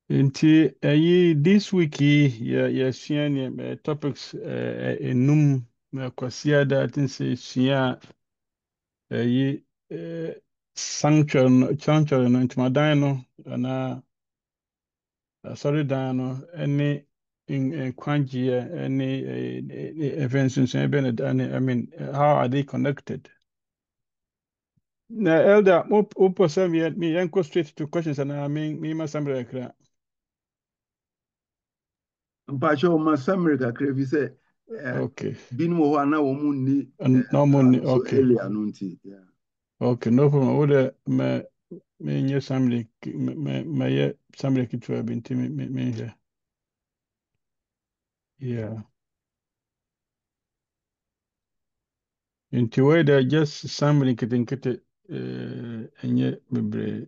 Nti this week yɛsua topics enum na kwasi ada I think sɛ sua sanctuary no ntomadan no anaa asɔredan no ɛne nkwagyeɛ ɛne mfɛnsonson bɛn na I mean how are they connected? Na elder wopɛ sɛ yɛnkɔ straight to questions anaa mema summary kakra. mpakyɛ ɔma summary kakra bi sɛ Okay. binom wɔ hɔ a na wɔn nni No money. so Okay. earlier no nti. Okay, no problem. Would me nye summary me summary ketewa bi nti me hwɛ. Yeah. Nti wei da just summary nketenkete enye bebree.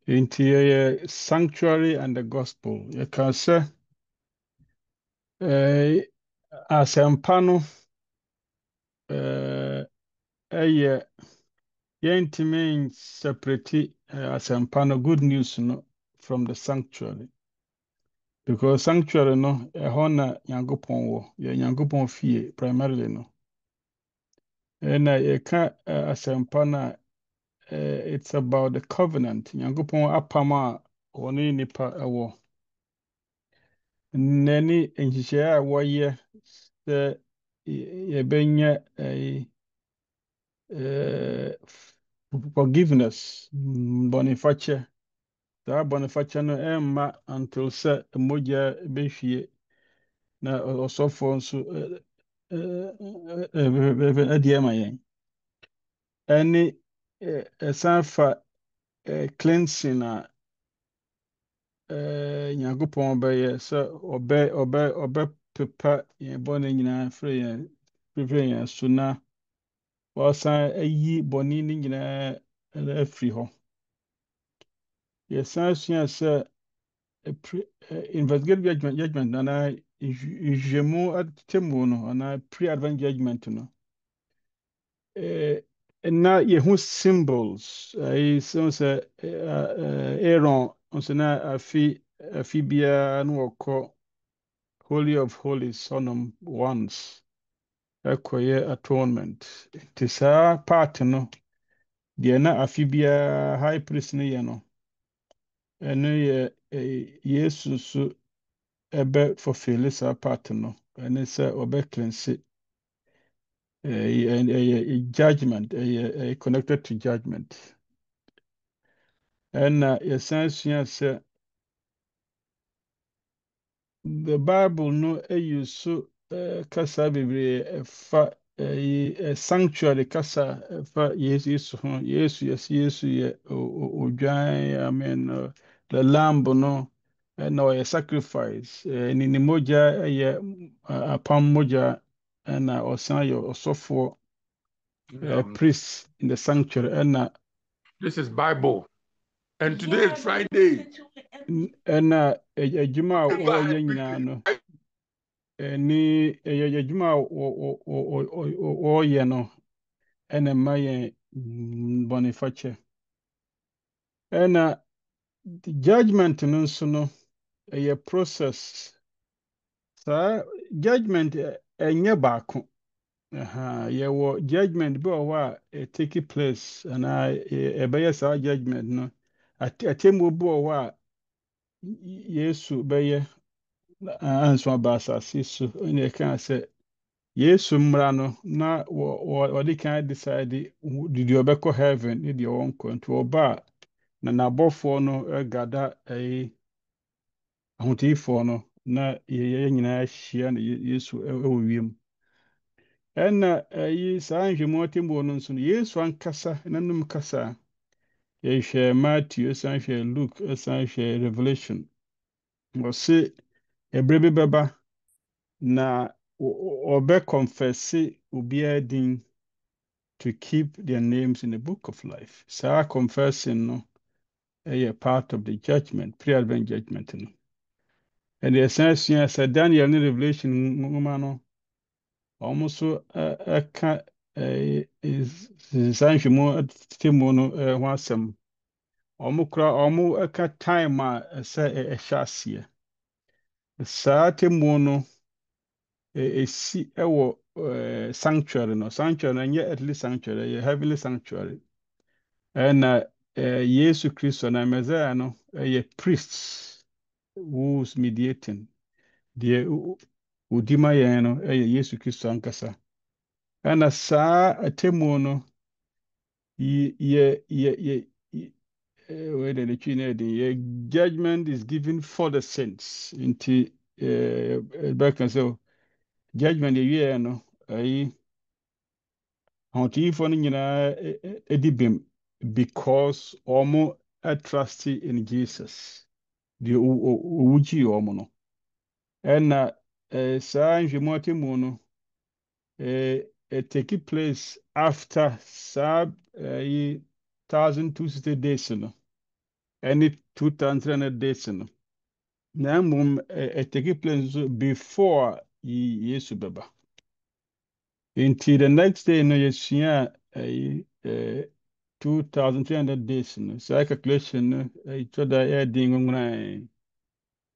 Nti yɛ sanctuary and the gospel. Yɛka sɛ asɛmpa no ɛyɛ yɛntumi separate asɛmpa no good news no from the sanctuary. Because sanctuary no ɛhɔ na nyankopɔn wɔ yɛ nyankopɔn fie primarily no ɛna yɛka asɛmpa no a it's about the covenant nyankopɔn apam a ɔne nipa ɛwɔ n'ani nhyehyɛeɛ a wɔyɛ sɛ yɛbɛnya forgiveness bɔnefakyɛ saa bɔnefakyɛ no ɛmma until sɛ mogya bɛhwie na ɔsɔfoɔ nso ɛde ama yɛn ɛne ɛsan fa cleansing a nyankopɔn bɛyɛ sɛ ɔbɛpepa yɛn bɔne nyinaa firi yɛn so na wɔsan ayi bɔne no nyinaa afiri hɔ yɛsan sua sɛ investigative judgment anaa nhwehwɛmu atemmuo no anaa pre-advent judgment no na yɛho symbols sɛ Aaron nso na afi biara na wɔkɔ holy of holies hɔnom once ɛkɔyɛ atonement nti saa part no deɛ na afi biara high priest no yɛ no ɛno yɛ yesu so ɛbɛ fulfill saa part no ɛne sɛ ɔbɛ cleanse judgment connected to judgment ɛna yɛsan sua sɛ the bible no ayi so kasa bebree ɛfa sanctuary kasa ɛfa yesu ho yesu yɛ odwan amen the lamb no ɛna ɔyɛ sacrifice ne ne mogya ɛyɛ apam mogya ɛna ɔsan yɛ ɔsɔfoɔ priest in the sanctuary ɛna This is Bible. And today is Friday. ɛna adwuma a wɔyɛ nyinaa no ɛne adwuma a wɔyɛ no ɛna ɛma yɛn bɔnefakyɛ ɛna judgment no nso no ɛyɛ process saa judgment ɛnyɛ baako yɛwɔ judgment bi wɔ hɔ a take place anaa ɛbɛyɛ saa judgment no atemmuo bi wɔ hɔ a yesu bɛyɛ anso aba asase so ɛna ɛka sɛ yesu mmara no na wɔde kan decide deɛ ɔbɛkɔ heaven ne deɛ ɔnkɔ nti ɔba a na n'abɔfoɔ no ɛgada ahoteefoɔ no na yɛyɛ nyinaa ahyia na yesu ɛwɔ wiem ɛna saa nhwɛmu atemmuo no nso no yesu ankasa n'anum kasa yɛhwɛ matthew ɛsan hwɛ luke ɛsan hwɛ revelation wɔse ɛberɛ bi bɛba na ɔbɛ confesse obiara din to keep their names in the book of life saa confessing no ɛyɛ part of the judgment pre-advent judgment no ɛde ɛsan sua sɛ daniel ne revelation nwoma no wɔn nso ɛka saa nhwɛmu temu no ho asɛm ɔmo ɛka time a ɛsɛ ɛhyɛ aseɛ. Saa temu no esi ɛwɔ sanctuary no. Sanctuary no ɛnyɛ earthly sanctuary, ɛyɛ heavenly sanctuary. Ɛna Yesu Kristo na Messiah no ɛyɛ priest who's mediating. Deɛ odi ma yɛn no ɛyɛ Yesu Kristo ankasa. Ɛna saa atemu no where the tree judgment is given for the sins. Into back and so judgment the no ayi for edibim because omo a trust in Jesus. The uji omo no. And sa nhwemu mu no it take place after sa 1,260 days no. Any 2,300 days no. Na mmom it take place before Yesu beba. Until the next day no yesua 2,300 days no. Sa calculation no it other ding ngran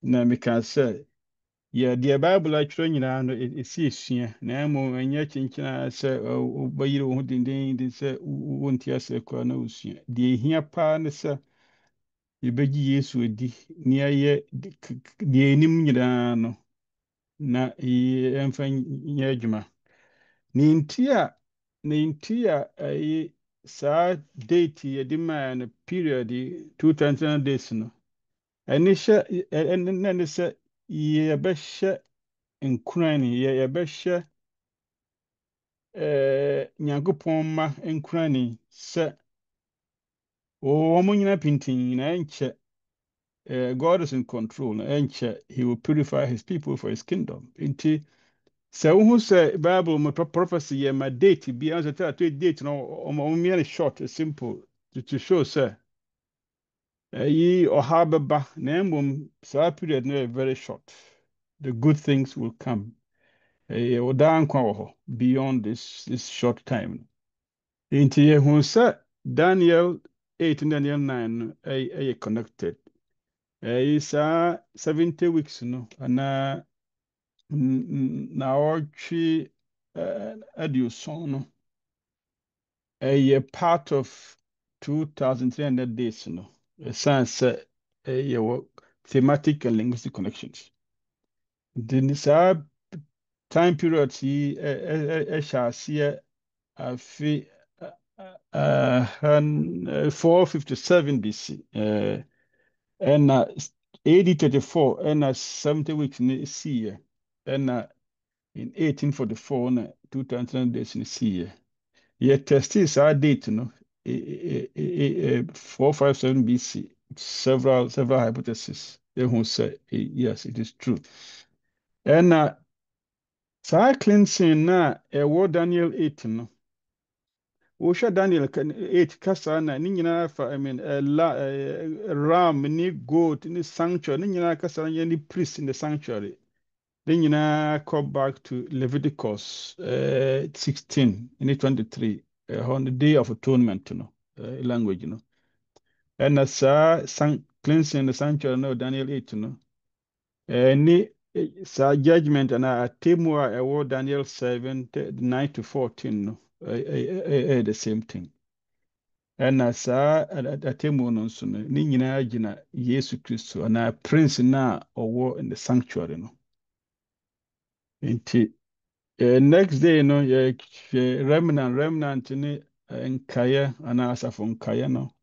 na me can say yeah, the Bible actually nyinaa no esi esua na mmom enye chinchina sɛ obayire wo ho dindin de sɛ wonti ase kwa na osua. De ehia pa ne sɛ yɛbɛgye Yesu adi ne ayɛ deɛ anim nyinaa no na yɛmfa nyɛ adwuma. Ne nti a saa date yɛde maa no period 2,300 days no ɛne sɛ yɛbɛhyɛ nkuran yɛbɛhyɛ Nyankopɔn mma nkuran sɛ wɔn nyinaa pintin na ɛnkyɛ God is in control na ɛnkyɛ he will purify his people for his kingdom. Nti sɛ wohu sɛ Bible mu prophecy yɛ ma date bi ansɛ tell date no ɔmo mmea short simple to show sɛ ɔha bɛba na mmom saa period no yɛ very short. The good things will come. Ɔdaa nkwa wɔ hɔ beyond this short time. Nti yɛhu sɛ Daniel 8 and Daniel 9 no ɛyɛ connected. Saa 70 weeks no anaa na ɔtwe aduoson no ɛyɛ part of 2,300 days no. Ɛsan sɛ ɛyɛ thematic and linguistic connections. Then saa time period yi ɛhyɛ aseɛ afi 457 BC ɛna AD 34 ɛna 70 weeks ne siiɛ ɛna in 1844 na 2,300 days ne siiɛ. Yɛ tested saa date no 457 BC several hypotheses ehu sɛ yes it is true. Ɛna saa cleansing na ɛwɔ Daniel 8 no wohwɛ Daniel 8 kasa na ne nyinaa fa ram ne goat ne sanctuary ne nyinaa kasa yɛ ne priest in the sanctuary ne nyinaa come back to Leviticus 16 ne 23 on the day of atonement no language no. Ɛna saa cleansing the sanctuary no Daniel 8 no ne saa judgment ana atemu a ɛwɔ Daniel 7 9 to 14 no the same thing. Ɛna saa atemu no nso no ne nyinaa gyina Yesu Kristo ana prince na ɔwɔ in the sanctuary no. Nti next day no remnant ne nkaeɛ ana asafo nkaeɛ no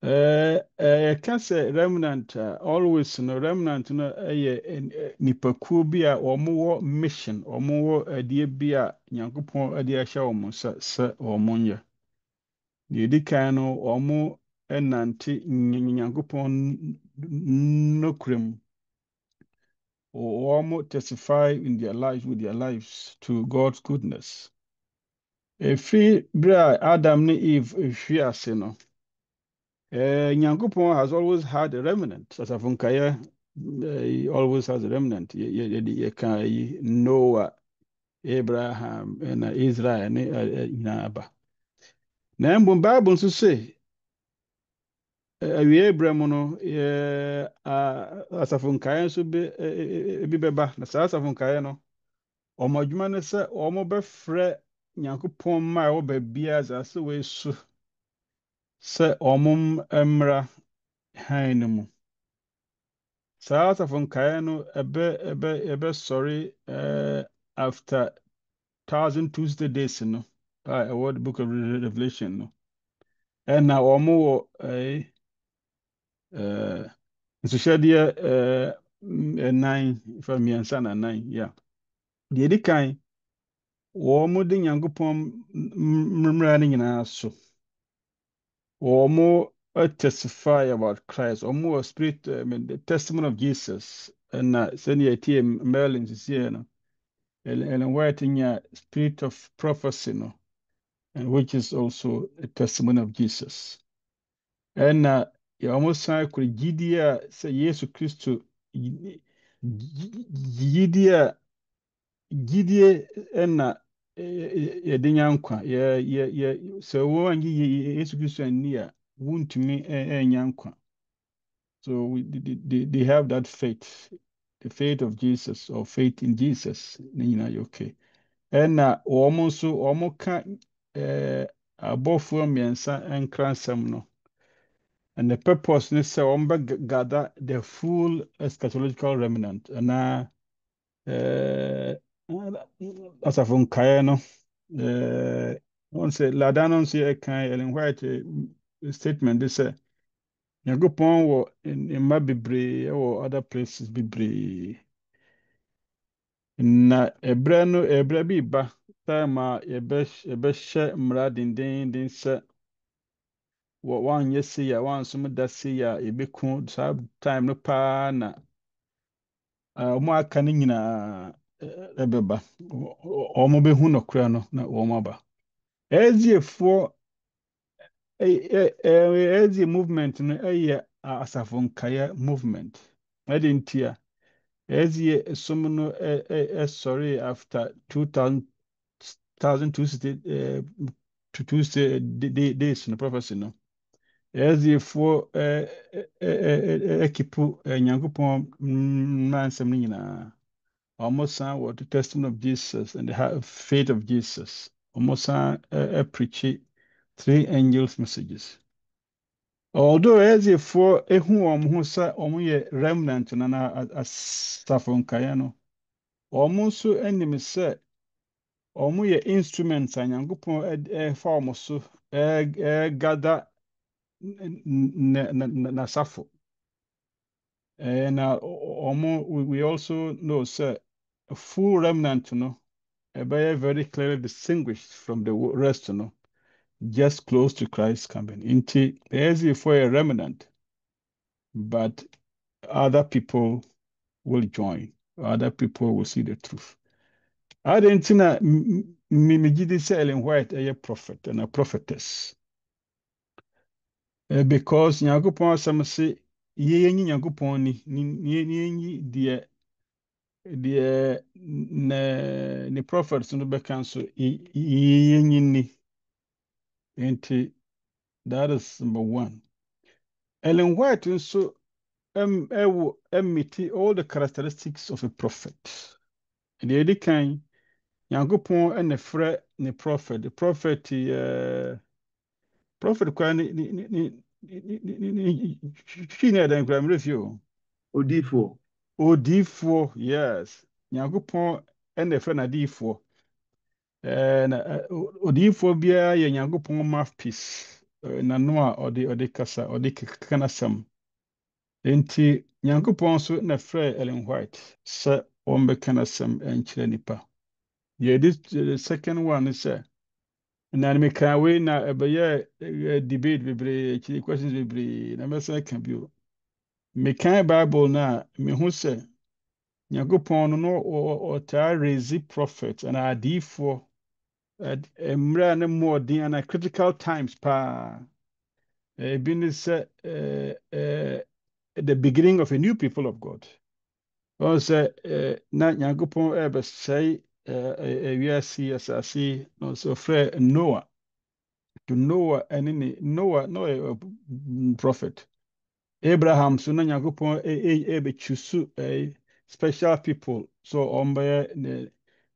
yɛka sɛ remnant always no remnant no ɛyɛ nipakuo bi a wɔwɔ mission wɔwɔ adeɛ bi a Nyankopɔn ade ahyɛ wɔn nsa sɛ wɔn nyɛ. Deɛ edi kan no wɔn nante Nyankopɔn nokorɛm. Wɔn testify in their lives with their lives to God's goodness. Efi bere a Adam ne Eve ehwi ase no. Nyankopɔn has always had a remnant. Asafo nkaeɛ he always has a remnant. Yɛka Noah, Abraham, and Israel ne nyinaa aba. Na mbom Bible nso say awie Abraham no asafo nkae nso bi bɛba na saa asafo nkae no ɔmo adwuma ne sɛ ɔmo bɛfrɛ Nyankopɔn mma a ɛwɔ baabiara asase wei so sɛ ɔmo mmra hann no mu. Saa asafo nkae no ɛbɛsɔre after 1,000 days no a ɛwɔ the book of Revelation no ɛna ɔmo wɔ nsuhyɛdeɛ ɛnan fa mmiɛnsa na nan ya deɛ edi kan wɔn de Nyankopɔn mmara no nyinaa so wɔn testify about Christ wɔn wɔ spirit the testimony of Jesus ɛna sɛnea ɛtie Merlin sisi no Ellen White nya spirit of prophecy no and which is also a testimony of Jesus ɛna wɔn san kɔ gyidie a sɛ Yesu Kristo gyidie ɛna yɛde nya nkwa sɛ wɔn Yesu Kristo anni a wuntumi ɛnya nkwa. So they have that faith, the faith of Jesus or faith in Jesus. Ne nyinaa yɛ okay. Ɛna wɔn nso wɔn ka abɔfoɔ mmiɛnsa nkra nsɛm no. And the purpose is to gather the full eschatological remnant. And asafo nkae no on say lada no nso yɛ kan Ellen White statement de sɛ Nyankopɔn wɔ mma bebree ɛwɔ other places bebree na ɛbrɛ bi ba time a yɛbɛhyɛ mmara dendenden sɛ wɔanyɛ sei a wɔansom da sei a yɛbɛku saa time no paa na wɔn aka no nyinaa ɛbɛba wɔn bɛhu nɔkora no na wɔn aba. Ɛziefoɔ ɛzie movement no ɛyɛ asafo nkae movement ɛde nti a ɛzie som no ɛsɔre after 2,260 days no prophecy no ɛziefoɔ ɛkipu Nyankopɔn mmansɛm no nyinaa wɔn san wɔ the testimony of Jesus and the faith of Jesus wɔn san preach 3 angels messages. Although ɛziefoɔ ehu wɔn ho sɛ wɔn yɛ remnant na asafo nkae no wɔn nso anim sɛ wɔn yɛ instruments a Nyankopɔn ɛfa wɔn so gather n'asafo. Na we also know sɛ a full remnant no ɛbɛyɛ very clearly distinguished from the rest no just close to Christ's coming. Nti ɛziefoɔ yɛ remnant but other people will join. Other people will see the truth. I didn't know Mimijidi say Ellen White a prophet and a prophetess. Because Nyankopon some say ye Nyankopon ni the prophets no be so ye ni. That is number one. Ellen White also emit all the characteristics of a prophet. And the other kind, Nyankopon and the frɛ ne prophet. The prophet, prophet kwa she na dan kwa mrefio. Odifo, yes. Nyankopon and the frɛ na difo. Odifo bia ye Nyankopon mouthpiece. Na no a ɔde kasa, ɔde kana sam. Enti Nyankopɔn so na frɛ Ellen White sɛ ɔmbɛka n'asɛm nkyerɛ nipa. The second one is na meka we na ɛbɛyɛ debate bebree kyerɛ questions bebree na mɛsɛ ka bio. Meka Bible na mehu sɛ Nyankopɔn no ɔtaa raise prophet and adiifoɔ mmerɛ ne mmɔɔden ana critical times paa. Ebi ne sɛ the beginning of a new people of God. Also, na Nyankopɔn ɛbɛsɛe wiase asase no so frɛ Noah. to Noah and Noah no prophet. Abraham so na Nyankopɔn be choose special people so ɔmbɛyɛ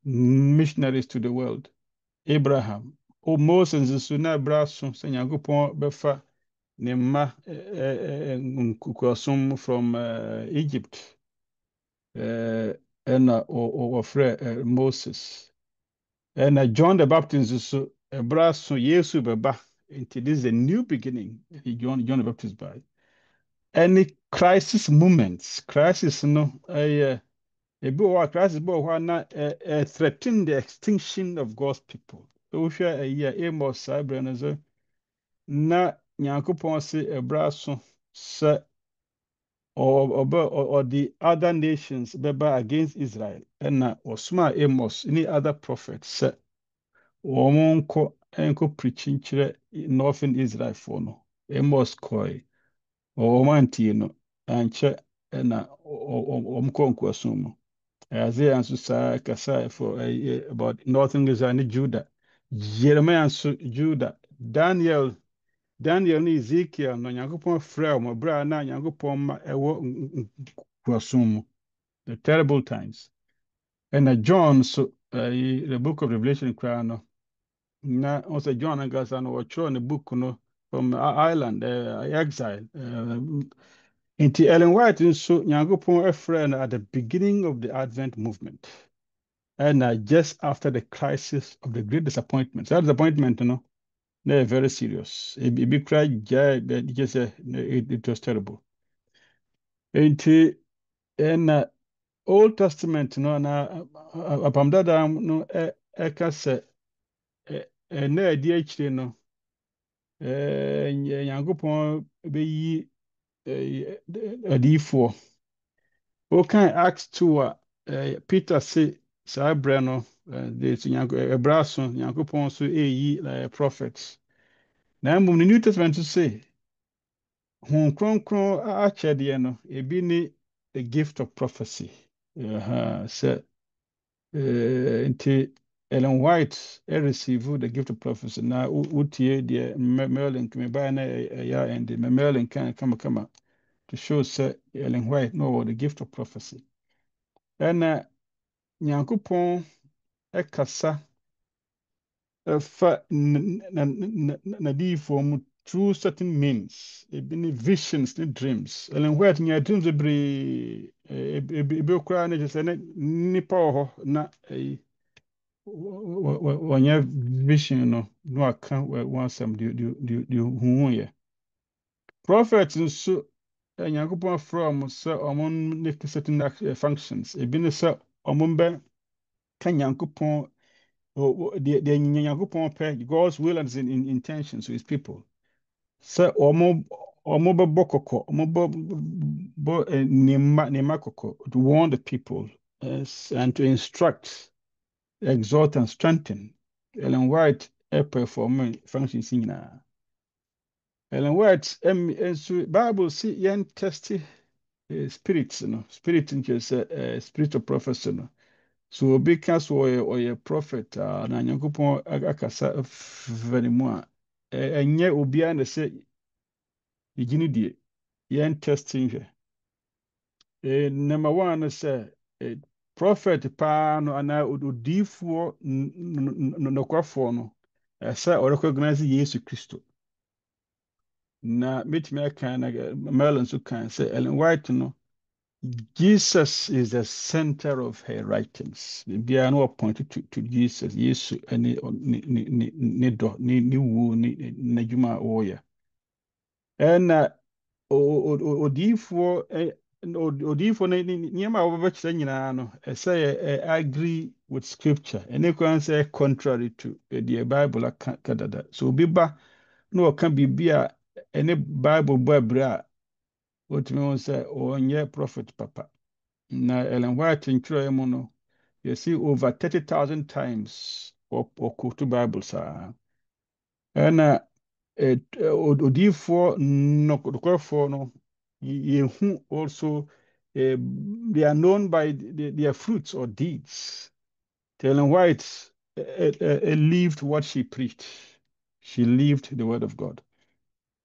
missionaries to the world. Abraham o Moses so na bra so sɛ Nyankopɔn bɛfa ne mma nkukuasom from Egypt ɛna wɔfrɛ Moses ɛna John the Baptist so bra so Yesu bɛba nti this is a new beginning. John the Baptist by any crisis moments crisis no ebi wɔ hɔ a crisis bi wɔ hɔ a na threaten the extinction of God's people. Wohwɛ Amos saa berɛ no so na Nyankopɔn se ɛbra so sɛ or the other nations bɛba against Israel ɛna ɔsoma Amos ne other prophets sɛ wɔn nkɔ preaching kyerɛ northern Israel for no. Amos kɔe wɔn antie no ankyɛ ɛna wɔn kɔ nkoasom mu. Isaiah nso saa kasa for about northern Israel ne Judah. Jeremiah nso Judah. Daniel ne Ezekiel no Nyankopɔn frɛ wɔn bere a na Nyankopɔn ma ɛwɔ nkoasom mu. The terrible times. And John so the book of Revelation koraa no na also John ankasa no wɔtwerɛ ne book no from island exile. Nti Ellen White nso Nyankopɔn frɛ no at the beginning of the Advent movement. And just after the crisis of the great disappointment. So that disappointment, they're very serious. It be cried, just it was terrible. And in Old Testament, na upon that no eka se na edi akyire no Nyankopɔn be yi adifo. Okay, Acts 2 Peter say saa berɛ no de ɛbra so Nyankopɔn so ɛyi prophets na mmom the New Testament to say Honhom Kronkron akyɛdeɛ no ebi ne the gift of prophecy sɛ nti Ellen White receive the gift of prophecy na wotie deɛ Merlin mebaeɛ na ɛyɛ ɛnde Merlin kan kama to show sɛ Ellen White no the gift of prophecy ɛna Nyankopɔn ɛkasa ɛfa n'adiyifo mu through certain means ebi ne visions ne dreams Ellen White nya dreams bebree ebi koraa ne kyerɛ sɛ ne nipa wɔ hɔ na wɔnyɛ vision no na waka wɔn asɛm de huhu yɛ prophet nso Nyankopɔn frɛ wɔn sɛ wɔn ne certain functions ebi ne sɛ wɔn bɛ ka Nyankopɔn the Nyankopɔn pɛ God's will and his intentions to his people. So omo bɛbɔ kɔkɔ omo bɔ nema kɔkɔ to warn the people and to instruct, exhort and strengthen. Ellen White perform functions nyinaa. Ellen White nso Bible si yɛn test spirits no spirit nkyɛ sɛ spirit of prophecy no. So obi ka so ɔyɛ prophet na Nyankopɔn akasa fani mu a ɛnyɛ obiara na sɛ yɛgye no die yɛn testing hwɛ number one no sɛ prophet paa no anaa odiyifoɔ nokwafoɔ no ɛsɛ ɔrecognize Yesu Kristo na metumi aka na Merlin nso kan sɛ Ellen White no Jesus is the center of her writings. Bia no pointed to Jesus, Yesu ani ne do ne wu ne adwuma oya. And odifo ne niema obɛkyerɛ nyinaa no ɛsɛ agree with scripture. Ɛne kwan sɛ contrary to the Bible aka dada. So obi ba na ɔka biribi a ɛne Bible bɔ abere a otumi ho sɛ ɔnyɛ prophet papa. Na Ellen White ntwerɛ mu no you see over 30,000 times or quote Bible saa ɛna odiyifoɔ nokwafoɔ no yɛhu also they are known by their fruits or deeds. Ellen White lived what she preached. She lived the word of God.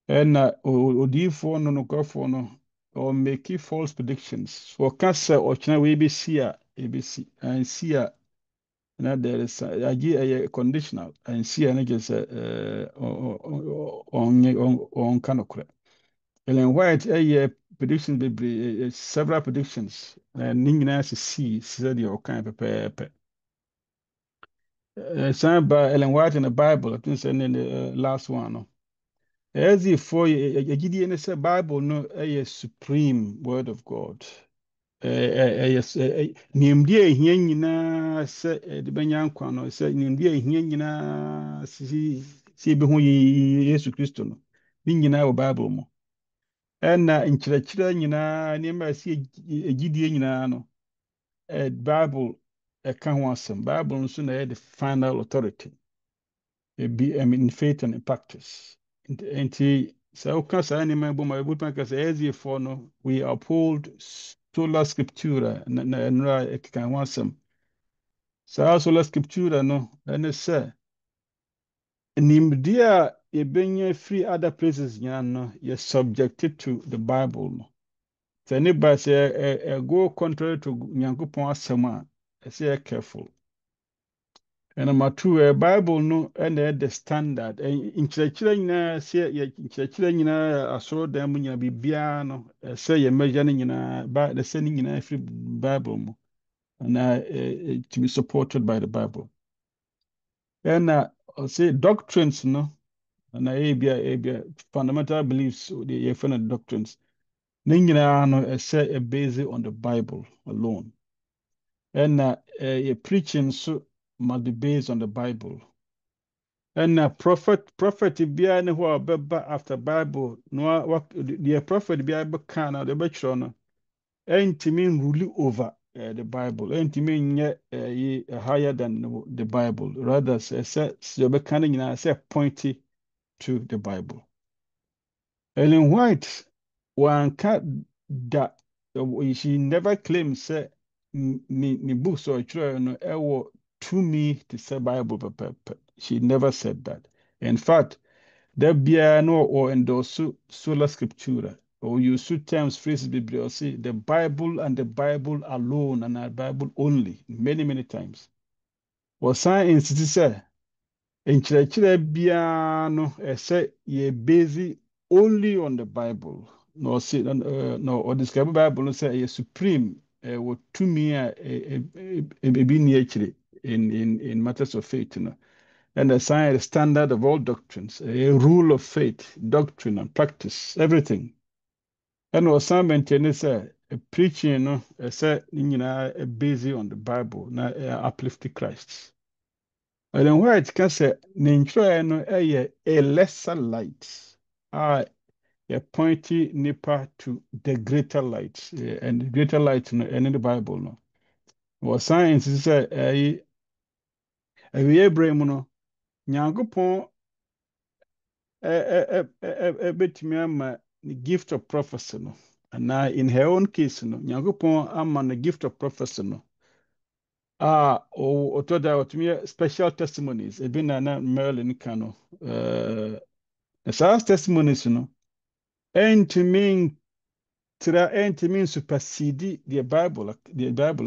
And odiifo no nokwafo no or make false predictions. For cancer or china we be see ABC and see na there is a conditional and see and just on kanokra. Ellen White predictions be several predictions and ningina see said your kind pepe. Signed by Ellen White in the Bible, I think in the last one. No. As if for a Gideon say Bible no a supreme word of God. Nimdeɛ ehia nyinaa sɛ ɛde bɛnya nkwa no sɛ nimdeɛ ehia nyinaa si ebehu Yesu Kristo no ne nyinaa wɔ Bible mu ɛna nkyerɛkyerɛ nyinaa nneɛma a ɛsi egyidie nyinaa no Bible ɛka ho asɛm Bible nso na ɛyɛ the final authority in faith and in practice nti sɛ woka saa nneɛma bɔ ma ebi pɛn kasa ɛyɛ no we uphold sola scriptura na nnura ɛkeka ho asɛm saa sola scriptura no ɛne sɛ nimdeɛ a yɛbɛnya firi other places nyinaa no yɛ subjected to the Bible no sɛ ne ba sɛ ɛgo contrary to Nyankopɔn asɛm a ɛsɛ yɛ careful. And number two, Bible no and the standard. Nkyerɛkyerɛ nyinaa sɛ yɛ nkyerɛkyerɛ nyinaa asɔrɔ dan mu nyinaa biribiara no sɛ yɛ mmɛgya no nyinaa ba de sɛ ne nyinaa firi Bible mu na to be supported by the Bible. Ɛna ɔsɛ doctrines no na ebia fundamental beliefs the yɛfrɛ no doctrines ne nyinaa no ɛsɛ based on the Bible alone. Ɛna yɛ preaching so must be based on the Bible. And prophet biara ne hɔ a ɔbɛba after Bible no deɛ prophet biara bɛka na deɛ ɔbɛkyerɛ no ɛntumi rule over the Bible ɛntumi nyɛ higher than the Bible rather sɛ ɔbɛka no nyinaa sɛ pointy to the Bible. Ellen White wanka da she never claimed sɛ ne books a ɔtwerɛ no ɛwɔ tumi to say Bible pɛpɛpɛ. She never said that. In fact, there be no or endorse sola scriptura or use terms, phrases, bibliography, the Bible and the Bible alone and the Bible only, many times. Or sign in say, in biara no, say ye busy only on the Bible. No, say no, or describe Bible no say ye supreme what to me in matters of faith, you know. And a sign, the standard of all doctrines, a rule of faith, doctrine and practice, everything. And was some maintain say a preaching, no, say a busy on the Bible, na uplifting Christ. And then where it can say nintra no a lesser light, a pointy nipper to the greater light, and the greater light no, and in the Bible no. Was science is a Abraham no, Nyankopɔn betumi ama the gift of prophecy no anaa in her own case no Nyankopɔn ama the gift of prophecy no ɔtɔ da ɔtumi yɛ special testimonies ebi na Marilyn ka no saa testimonies no ɛntumi supersede the Bible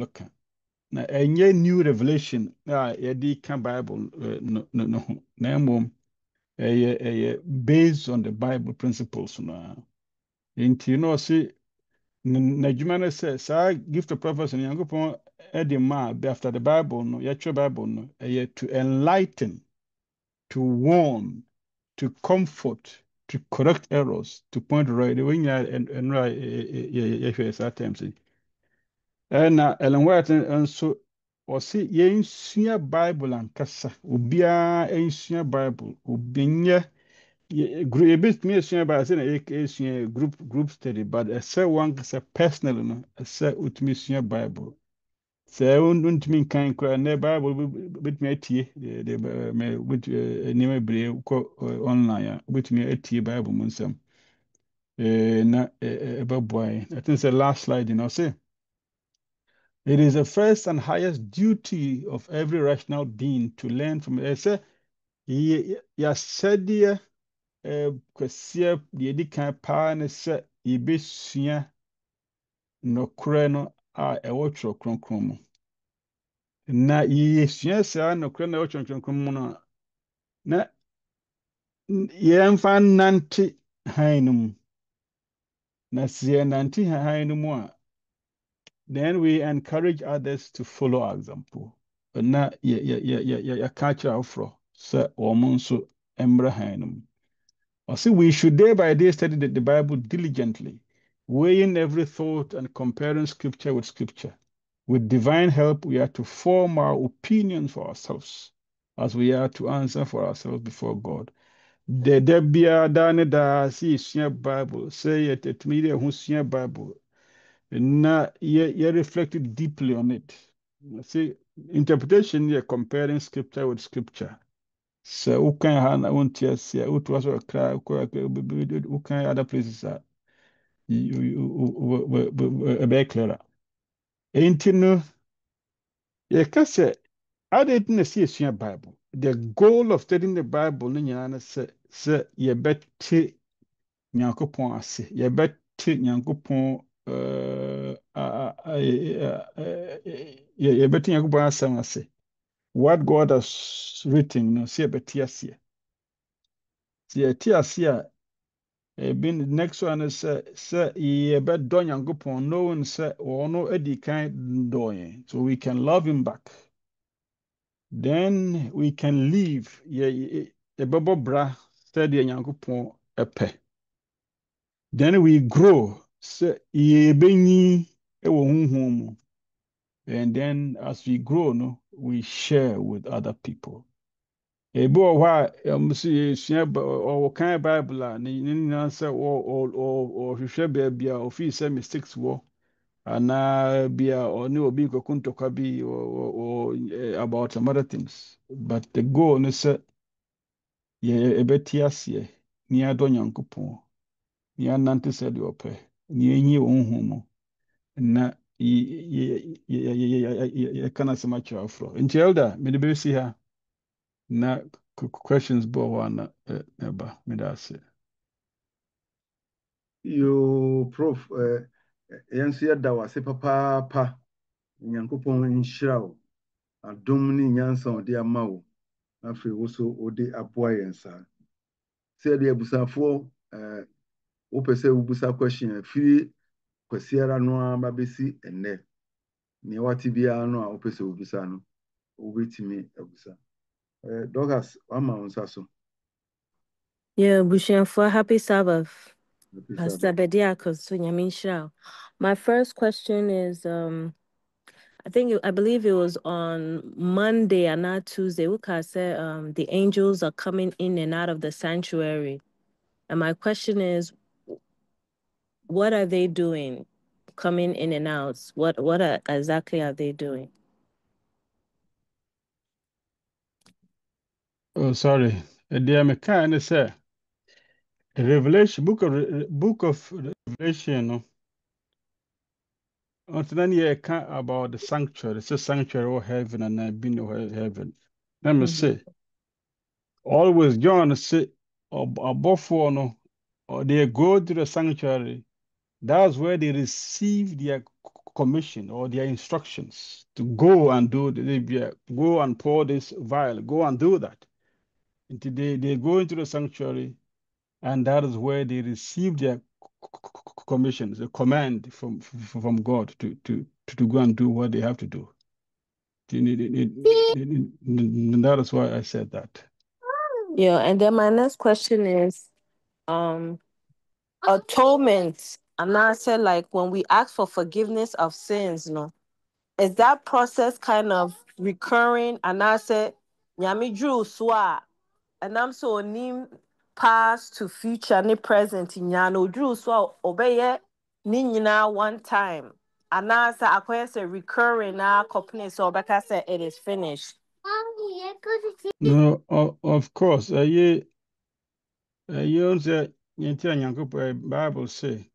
ka na ɛnyɛ new revelation a yɛde ka Bible no ho na mmom based on the Bible principles no nti no ɔse n'adwuma no sɛ saa gift of prophecy no Nyankopɔn ɛde ma after the Bible no yɛtwerɛ Bible no to enlighten, to warn, to comfort, to correct errors, to point right the way nnura yɛhwɛ saa times yi ɛna Ellen White nso ɔse yɛnsua Bible ankasa obiara nsua Bible obinyɛ ebetumi esua ba sɛ na esua group study but ɛsɛ one sɛ personal no ɛsɛ otumi esua Bible sɛ ontumi nkan koraa na Bible betumi atie nneɛma bebree kɔ online a betumi atie Bible mu nsɛm na ɛbɛboa yɛn I think sɛ last slide na ɔsɛ it is the first and highest duty of every rational being to learn from ɛsɛ yɛasɛdeɛ kwasiɛ deɛ ɛdi kan paa ne sɛ yɛbɛsua nokorɛ no a ɛwɔ twerɛ kronkron mu. Na yɛsua saa nokorɛ no a ɛwɔ twerɛ kronkron mu no a, na yɛmfa nnante hann no mu. Na sɛ yɛnante hann no mu a, then we encourage others to follow our example. Na yɛka kyerɛ afoforɔ sɛ wɔn nso mmra hann no mu. Ɔse we should day by day study the Bible diligently, weighing every thought and comparing scripture with scripture. With divine help, we are to form our opinions for ourselves, as we are to answer for ourselves before God. Da biara da ne da sɛ yɛsua Bible, sɛ yɛtumi de ɛho sua Bible, na reflect deeply on it. See, interpretation yɛ comparing scripture with scripture. Sɛ wokan ha na wonte ase a wotoa so kakra wokan other places a ɛbɛyɛ clearer. Enti no, yɛka sɛ adɛn na sɛ yɛsua Bible. The goal of studying the Bible no nyinaa ne sɛ yɛbɛte Nyankopɔn ase, yɛbɛte Nyankopɔn yɛbɛte Nyankopɔn asɛm ase. What God has written no sɛ yɛbɛte aseɛ. Sɛ yɛte ase a next one is sɛ yɛbɛdɔ Nyankopɔn knowing sɛ ɔno adi kan dɔ yɛn, so we can love him back. Then we can live yɛbɛbɔ bra sɛdeɛ Nyankopɔn ɛpɛ. Then we grow sɛ yɛbɛnyi ɛwɔ honhom mu. And then as we grow no, we share with other people. Ebi wɔ hɔ a sɛ yɛsua ɔkan Bible a ne nyinaa sɛ ɔhwehwɛ baabi a ɔfii sɛ mistakes wɔ anaa bi a ɔne obi nkɔko ntɔkwa bi about some other things. But the goal ne sɛ yɛbɛte aseɛ ne yɛadɔ Nyankopɔn ne yɛanante sɛdeɛ ɔpɛ ne yɛnyi wɔ honhom mu na yɛka no asɛm akyerɛ afoforɔ. Nti Elder, mede bɛsi ha na questions bɔ hɔ ana ɛba mede ase. Yo, Prof, yɛn nso yɛda wo ase papaapa. Nyankopɔn nhyira wo. Adom ne nyansa a ɔde ama wo. Afei wo so wode aboa yɛn saa. Sɛdeɛ abusuafoɔ wopɛ sɛ wobusa question a firi kwasiara no ara ba bɛsi ɛnnɛ. Nea wate biara no a wopɛ sɛ wobusa no, wobɛtumi abusa. Dorcas, wama wo nsa so. Yeah, Bushianfo, happy Sabbath. Happy Pastor Sabbath. Bediakos, so Nyamin Shao. My first question is, I believe it was on Monday and not Tuesday. Uka said the angels are coming in and out of the sanctuary. And my question is, what are they doing coming in and out? Exactly are they doing? Oh, sorry. Deɛ meka ne sɛ Revelation, book of Revelation no, ɔtena ne yɛka about the sanctuary, sɛ sanctuary or heaven and I been no heaven. Let me say, always John say, abɔfoɔ no, or they go to the sanctuary. That's where they receive their commission or their instructions to go and do go and pour this vial, go and do that. Until they go into the sanctuary, and that is where they receive their commissions, a command from God to go and do what they have to do. That is why I said that. Yeah, and then my next question is, atonement. And I said, like, when we ask for forgiveness of sins, is that process kind of recurring? And I said, Nyami Drew Swa, and I'm so nim past to future, ni present in Yano Drew Swa, obey Nina one time. And I said, I say recurring now, company, so Becca said it is finished. No, of course. You say, Bible say,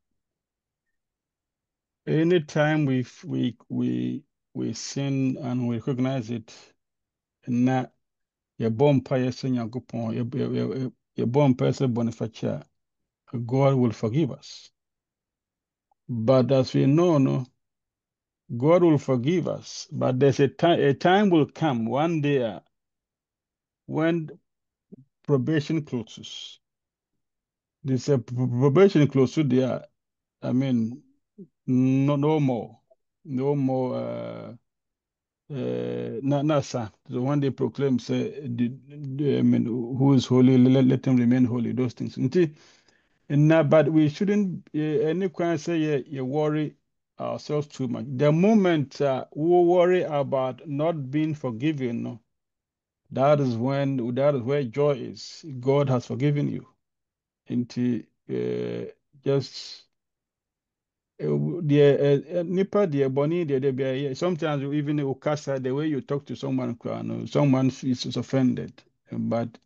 anytime we sin and we recognize it, ye bomb mpaeɛ sɛ Nyankopɔn ye bomb mpaeɛ sɛ bɔnefakyɛ God will forgive us. But as we know, no, God will forgive us. But there's a time will come one day when probation closes. This probation closes there. I mean, no more, no more. Nasa. So when they proclaim, say, I mean, who is holy, let him remain holy. Those things. But we shouldn't any kind say you worry ourselves too much. The moment we worry about not being forgiven, no, that is where joy is. God has forgiven you. Into just the nipa the boni the sometimes you even ukasa the way you talk to someone, someone is offended, but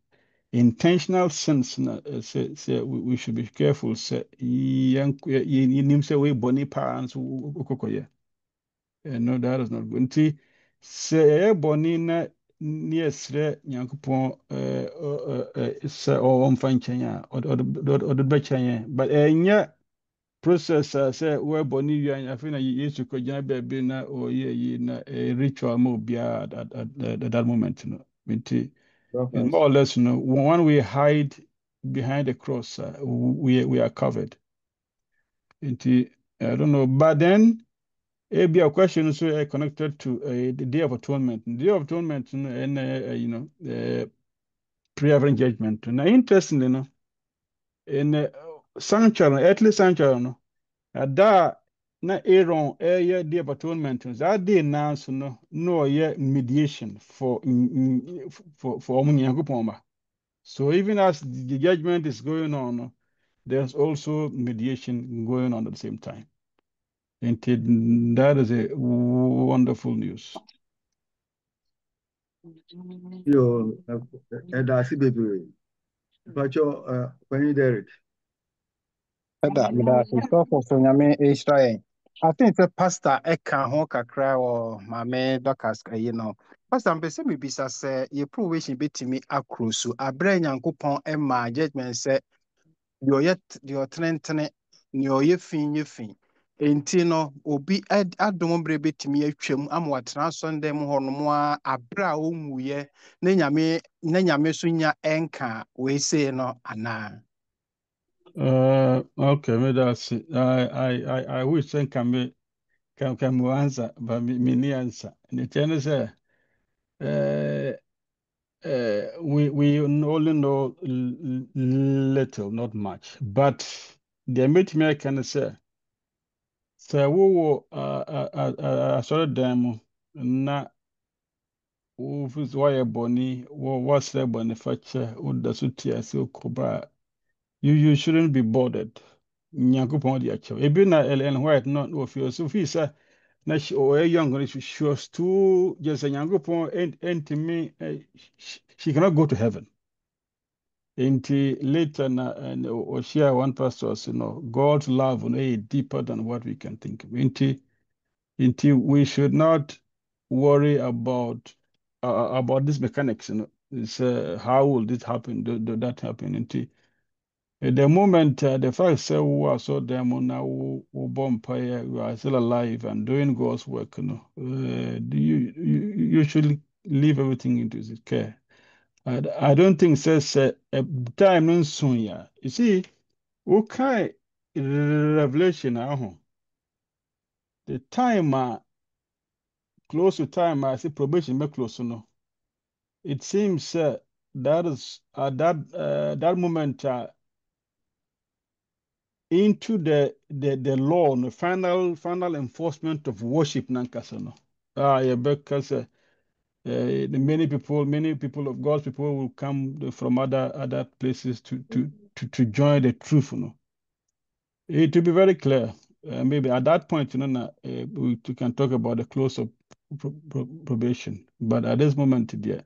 intentional sins say we should be careful say nim say we boni parents ukokoye. No, that is not good. Nti say boni na near sre nyankopon say o mfa nkyɛn a ɔde bɛkyɛn but ɛnyɛ process say we boni wian afi na Yesu ko gyina baabi na ɔyɛ yi na ritual ma obia at that moment no. Nti it's more or less, when we hide behind the cross, we are covered. I don't know, but then it be a question so connected to the Day of Atonement. The Day of Atonement, and pre-heaven judgment. Now, interestingly, in sanctuary, earthly sanctuary, that na Aaron Day of Atonement. That day now, no, mediation for Omunyankopon. So even as the judgment is going on, there's also mediation going on at the same time. And that is a wonderful news. Yo, that's it, baby. But your, when you Derek. Ɛda meda ase sɔfo Nyame ɛhyira yɛn. I think sɛ pastor ɛka ho kakra wɔ maame Dorcas ayi no. Pastor mpɛ sɛ mebisa sɛ yɛ provision bɛtumi akoro so abrɛ Nyankopɔn ɛma judgment sɛ deɛ ɔtenetene nea ɔyɛ fi nyɛ fi. Enti no obi adom berɛ bɛtumi atwam ama watena asɔndan mu hɔ nom a abrɛ a ɔnwuyɛ na Nyame so nya ɛnka wei sei no anaa. Okay, me that's it. I wish I can answer, but me answer. And the challenge say, we only know little, not much. But the meet me I can say wo asɔre dan mu na wofi so woayɛ bɔne wɔsrɛ bɔnefakyɛ woda so te ase wokɔba a you shouldn't be bothered. Nyankopɔn de akyɛw ebi na Ellen White no wɔfi so fii sɛ na ɔyɛ young no she was too just sɛ Nyankopɔn ɛntimi she cannot go to heaven. Nti later na ɔhyia one pastor say no, God's love is deeper than what we can think of. Nti we should not worry about this mechanics. It's how will this happen? Do that happen? Nti at the moment the fact say we are so them now we born we are still alive and doing God's work. You should leave everything into His care. I don't think says time no soon. Yeah, you see, okay, revelation the time close to time I see probation make close it seems that is that moment into the law the final enforcement of worship nankasa no yeah because many people of God's people will come from other places to join the truth. It will be very clear. Maybe at that point, we can talk about the close of probation. But at this moment, yeah,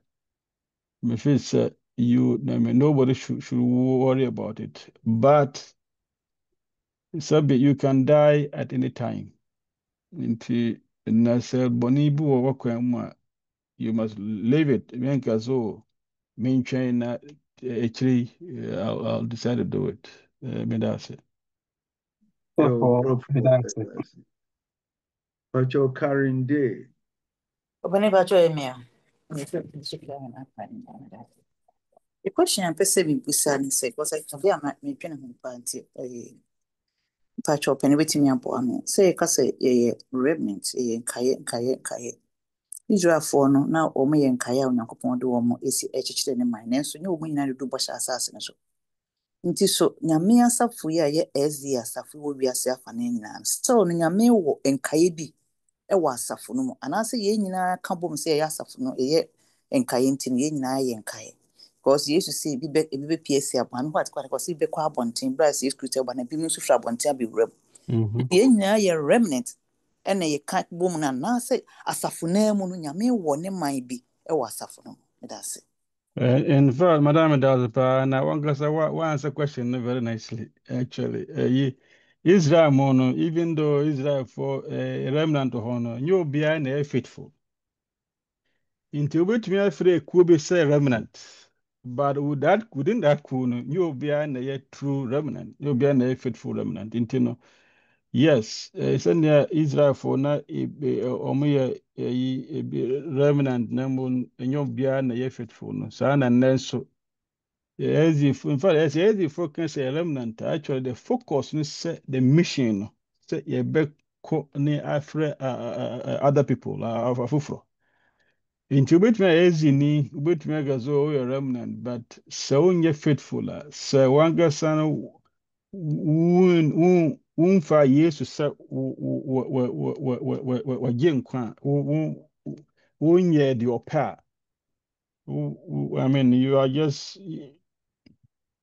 me feel nobody should worry about it. But you can die at any time. Nti na sɛ bɔne bi wɔ w'akwan mu a you must leave it. Menka so main train actually I'll decide to do it. That's it. Yo, Therefore, Prof. that's it. Pacho Karen Day. Open about your email. The question I'm person me busa ni say because I today I'm me twene ho panti patch open with me abo am say ka say ye remnant ye nkaye Israel for no na omo ye nkaye Onyankopɔn de omo esi echichire ne man nenso nye omo nyina de do bɔhyɛ asase ne so nti so nyame asafo yi a ye ezi asafo wo wiase afa ne nyina still no nyame wo nkaye bi ɛwɔ asafo no mu anaasɛ yɛn nyinaa ka bom sɛ ɛyɛ asafo no ɛyɛ nkae nti no yɛn nyinaa yɛ nkae because yesu sɛ ebi bɛpie asi abɔn hɔ ate kɔ sɛ bɛkɔ abɔnten berɛ a sɛ yesu kristo aba na bi no nso firi abɔnten abɛwura mu yɛn nyinaa yɛ remnant ɛna yɛka bom no anaasɛ asafo naa mu no nyame wɔ ne man bi ɛwɔ asafo no mu meda ase In fact, Madam Dazapa, and I want to answer question very nicely. Actually, Israel mono, even though Israel for a remnant of honor, you be an faithful. Into which me afraid could be say remnant, but within that kuno, you be a true remnant. You be a faithful remnant. Into no, yes, send Israel for na omo remnant namun and you be a faithful. No, so and then so. As if, in fact, as the focus a remnant, actually the focus is the mission. Say you back ne afre other people of afufro. Into which me as ni, which me gazo a remnant, but so you faithful. So one person un fa yesu se wa genkwa un ye the opa. I mean, you are just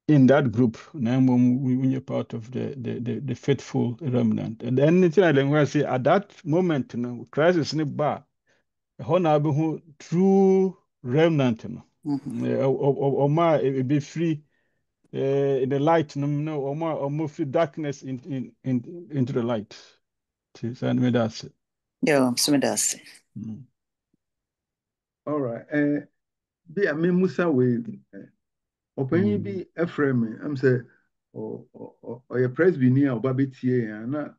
in that group, when you're part of the faithful remnant. And then anything I then say at that moment, Christ is in the bar. Who true remnant, or ma be free in the light, no, or more free darkness into the light. And me that's it. yo so meda ase All right. Be a me musa we. Ɔpanyin bi ɛfrɛ me am sɛ ɔyɛ presbyni a ɔba bɛtie yɛn na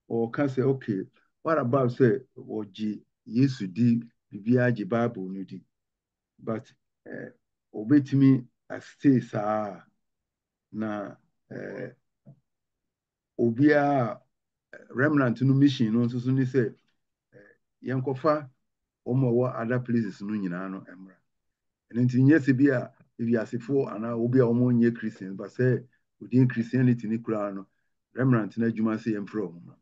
ɔka sɛ okay what about sɛ ɔgye Yesu di biribiara gye Bible no di but ɔbɛtumi astay saa na obiara remnant no mission no nso so ne sɛ yɛnkɔfa wɔn a wɔwɔ other places no nyinaa no mmra ɛno nti nyɛ sɛ bi a ewiasefoɔ anaa obi a wɔn nyɛ Christian but sɛ odin Christianity ne koraa no remnant no adwuma sɛ yɛmfrɛ wɔn no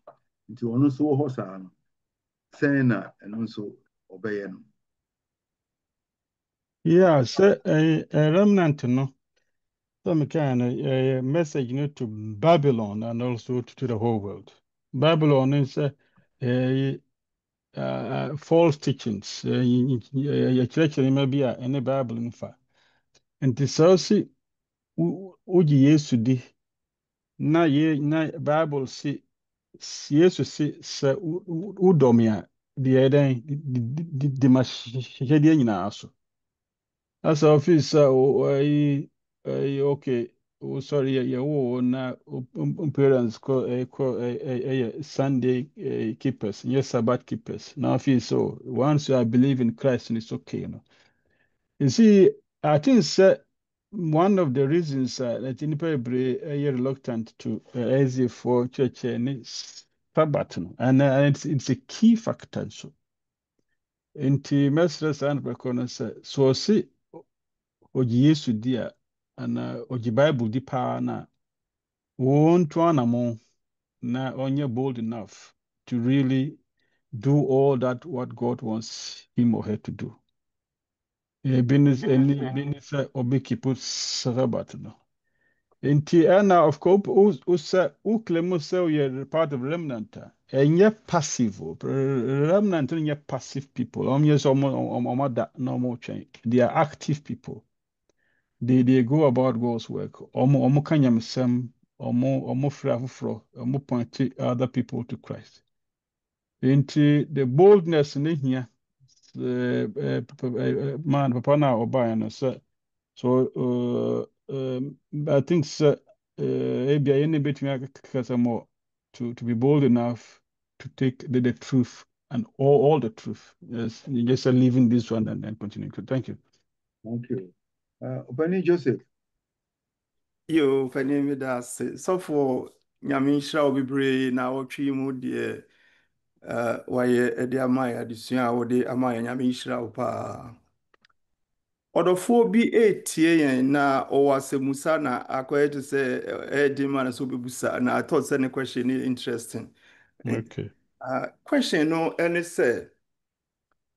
nti ɔno nso wɔ hɔ saa no sɛn na ɛno nso ɔbɛyɛ no. Yeah, so a remnant, no. Some kind of message to Babylon and also to the whole world. Babylon is false teachings. Your church may be any Bible in fact. And the source uji Yesu di na Bible si Yesu si sa udomia di eden di mashahidi nyina aso. As office okay. Oh, sorry, na parents call Sunday keepers, yes, Sabbath keepers. Now, feel so once I believe in Christ, and it's okay, you know. You see, I think one of the reasons that in people are reluctant to easy for church and Sabbath, and it's a key factor. So, into Masters and Beconus, so see. Oji Yesu di a ana oji Bible di paa na won't anamo na onye bold enough to really do all that what God wants him or her to do. Business obi kipu Sabbath no. Nti ana of course u claim say you're part of remnant. Enye passive. Remnant enye passive people. Yes no change. They are active people. They go about God's work. Omo kanyamsem, omo frafro, omo point other people to Christ. Into the boldness in here, man, papa na oba no so So I think maybe I any bit more to be bold enough to take the truth and all the truth. Yes, you just leaving this one and then continue. Thank you. Thank you. Opani Joseph. Yo, fani mi da ase. Sɔfo nyame nhyira wo bebree na wɔtwe mu deɛ wɔayɛ ɛde ama yɛ adesua a wɔde ama yɛ nyame nhyira wo paa. Ɔdɔfoɔ bi etie yɛn na ɔwɔ asɛmusa na akɔyɛ te sɛ ɛyɛ ma na sɛ obebusa na I thought sɛ ne question is interesting. Okay. Question no ɛne sɛ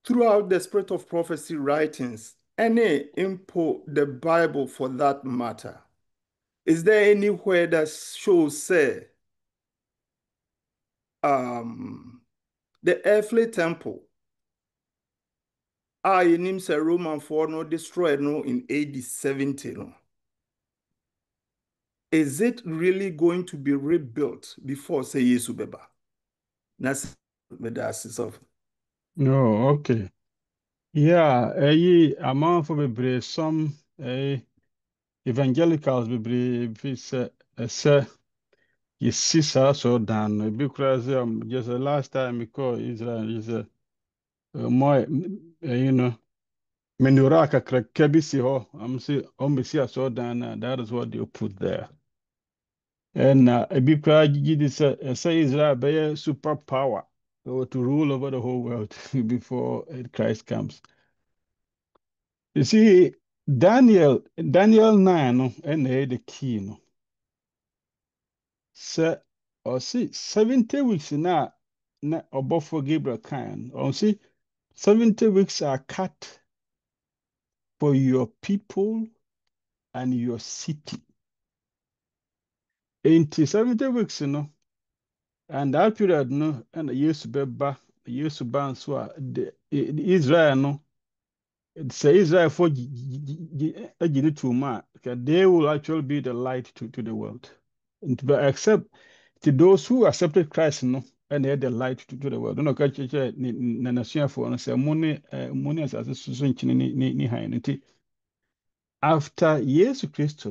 throughout the spirit of prophecy writings ɛne mpo the Bible for that matter. Is there anywhere that shows, say, the earthly temple, in him say Roman for no destroyed no in AD 70 no? Is it really going to be rebuilt before say Yesu beba? That's of. No, okay. Yeah, amount for bebree some evangelicals bebree fi say you see so dan because just the last time we call Israel is more menura kakra kabisi ho am see so dan that is what they put there. And a big cry say Israel be a superpower to rule over the whole world before Christ comes. You see, Daniel 9 no, and the key no. Say, or see 70 weeks na above Gabriel can. Or see 70 weeks are cut for your people and your city. Into 70 weeks, and that period, and the years to be back, years to ban so the Israel, say Israel for to man, they will actually be the light to the world. And but except to those who accepted Christ, and they had the light to the world. No, catch na nation for say money as a susun ni high. After Jesus Christ,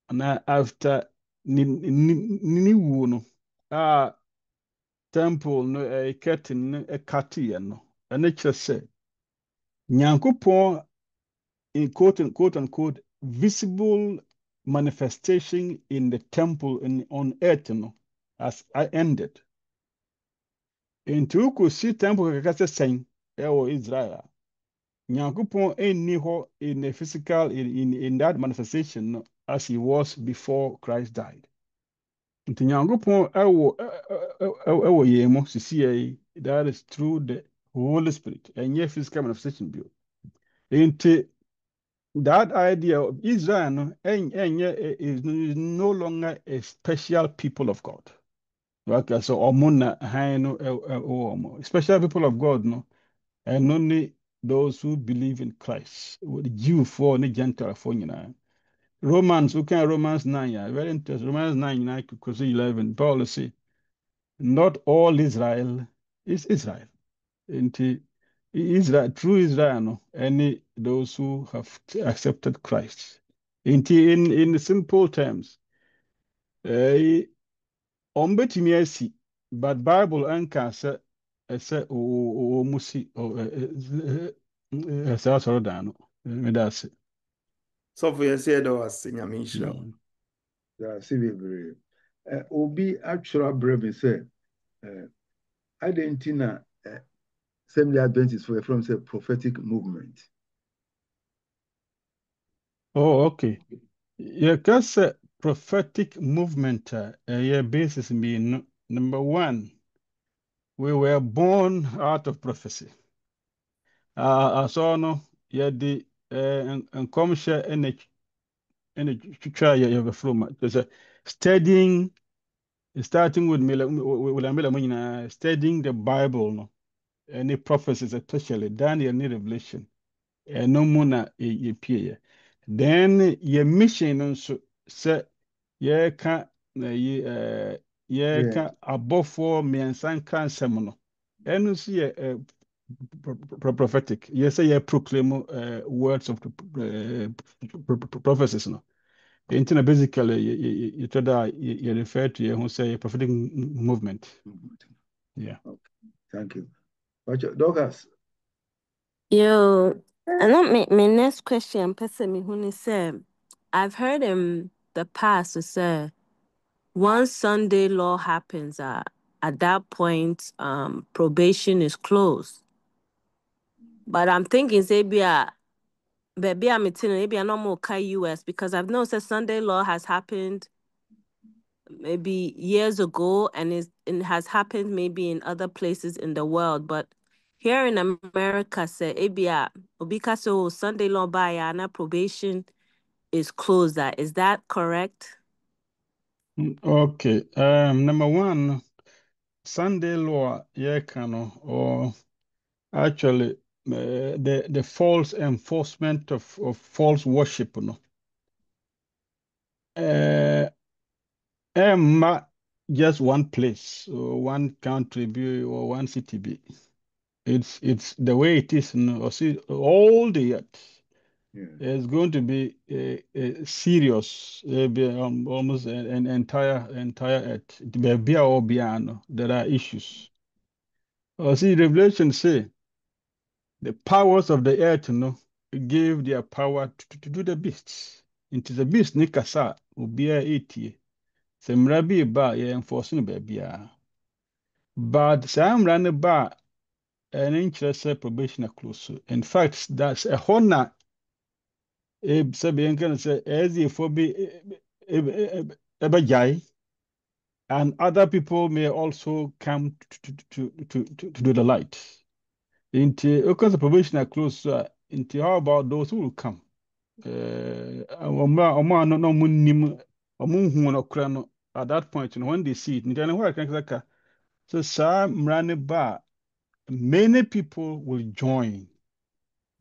and after ni wu temple no curtain no curtain no and it just say nyankopon in quote unquote visible manifestation in the temple on earth as I ended into could see temple kaka sen Israel nyankopon enni ho in the physical in that manifestation as he was before Christ died. Nti Nyankopɔn ɛwɔ yɛn mu sisi yi that is through the Holy Spirit ɛnyɛ physical manifestation bio. Nti that idea of Israel no is no longer a special people of God. Okay, so ɔmo na han no ɛwɔ ɔmo special people of God no and only those who believe in Christ, the Jew for the Gentile for Romans, who can Romans 9, very interesting. Romans 9, 11, Paul say, not all Israel is Israel. Into Israel, true Israel, any those who have accepted Christ. Into in simple terms, ombetimi but Bible anka say o musi o sorry dano. Me that's it. So for you say that was nyame nhyira wo. Yeah, see bebree. Obi atwerɛ abrɛ me sɛ adɛn na Assembly Adventists for from say prophetic movement. Oh, okay. Yeah, because prophetic movement, yeah, basis mean number one, we were born out of prophecy. So no, yeah, the and come share any try yeah from because studying starting with studying the Bible, no, any prophecies, especially Daniel, any revelation, no more na ye then your mission nso sɛ yɛka na yɛka abɔfoɔ mmiɛnsa nka nsɛm no ɛno nso yɛ prophetic. Yes, I proclaim words of prophecies. No, internet basically you try that you refer to who say prophetic movement. Yeah. Okay. Thank you. But Douglas, Yo, and then my next question, person me who say, I've heard in the past to say once Sunday law happens, at that point, probation is closed. But I'm thinking, say, maybe I'm meeting, maybe I'm not more US because I've noticed that Sunday law has happened maybe years ago and it has happened maybe in other places in the world. But here in America, say, Obika, Sunday law by and probation is closed. Is that correct? Okay. Number one, Sunday law, yeah, or actually the false enforcement of false worship, no. Emma just one place or one country be or one city be. It's the way it is, no. See, all the earth. yeah. It's going to be a serious, be, almost an entire earth. Be all beyond. There are issues. See, Revelation say the powers of the earth, gave their power to do the beasts. Into the beast, Nikasa, will be a 80. Sɛ mmara bi ba a enforce no baabiara. But saa mmara no ba a ɛno nkyerɛ sɛ probation close so. In fact, that's a na sɛ bɛyɛnka no sɛ ɛɛdiefoɔ bi ɛbɛgyae, and other people may also come to do the light. Nti because the probation close so nti how about those who will come? Ɔmo a na ɔmo nim ɔmo nhu no kora no at that point no when they see it nti ɛno hɔ a ɛka sɛ so saa mmara no ba a, many people will join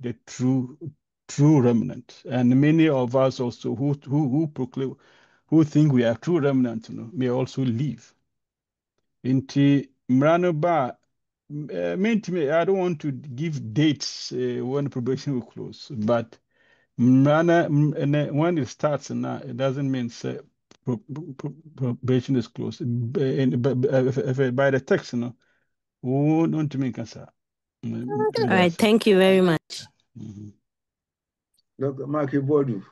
the true remnant, and many of us also who proclaim, who think we are true remnant, may also leave. Into mmara ba mean to me, I don't want to give dates when probation will close, but when it starts now, it doesn't mean say, probation is closed. By the text, we don't mean cancer. All right, thank you very much. Dr. Mark Ibodu.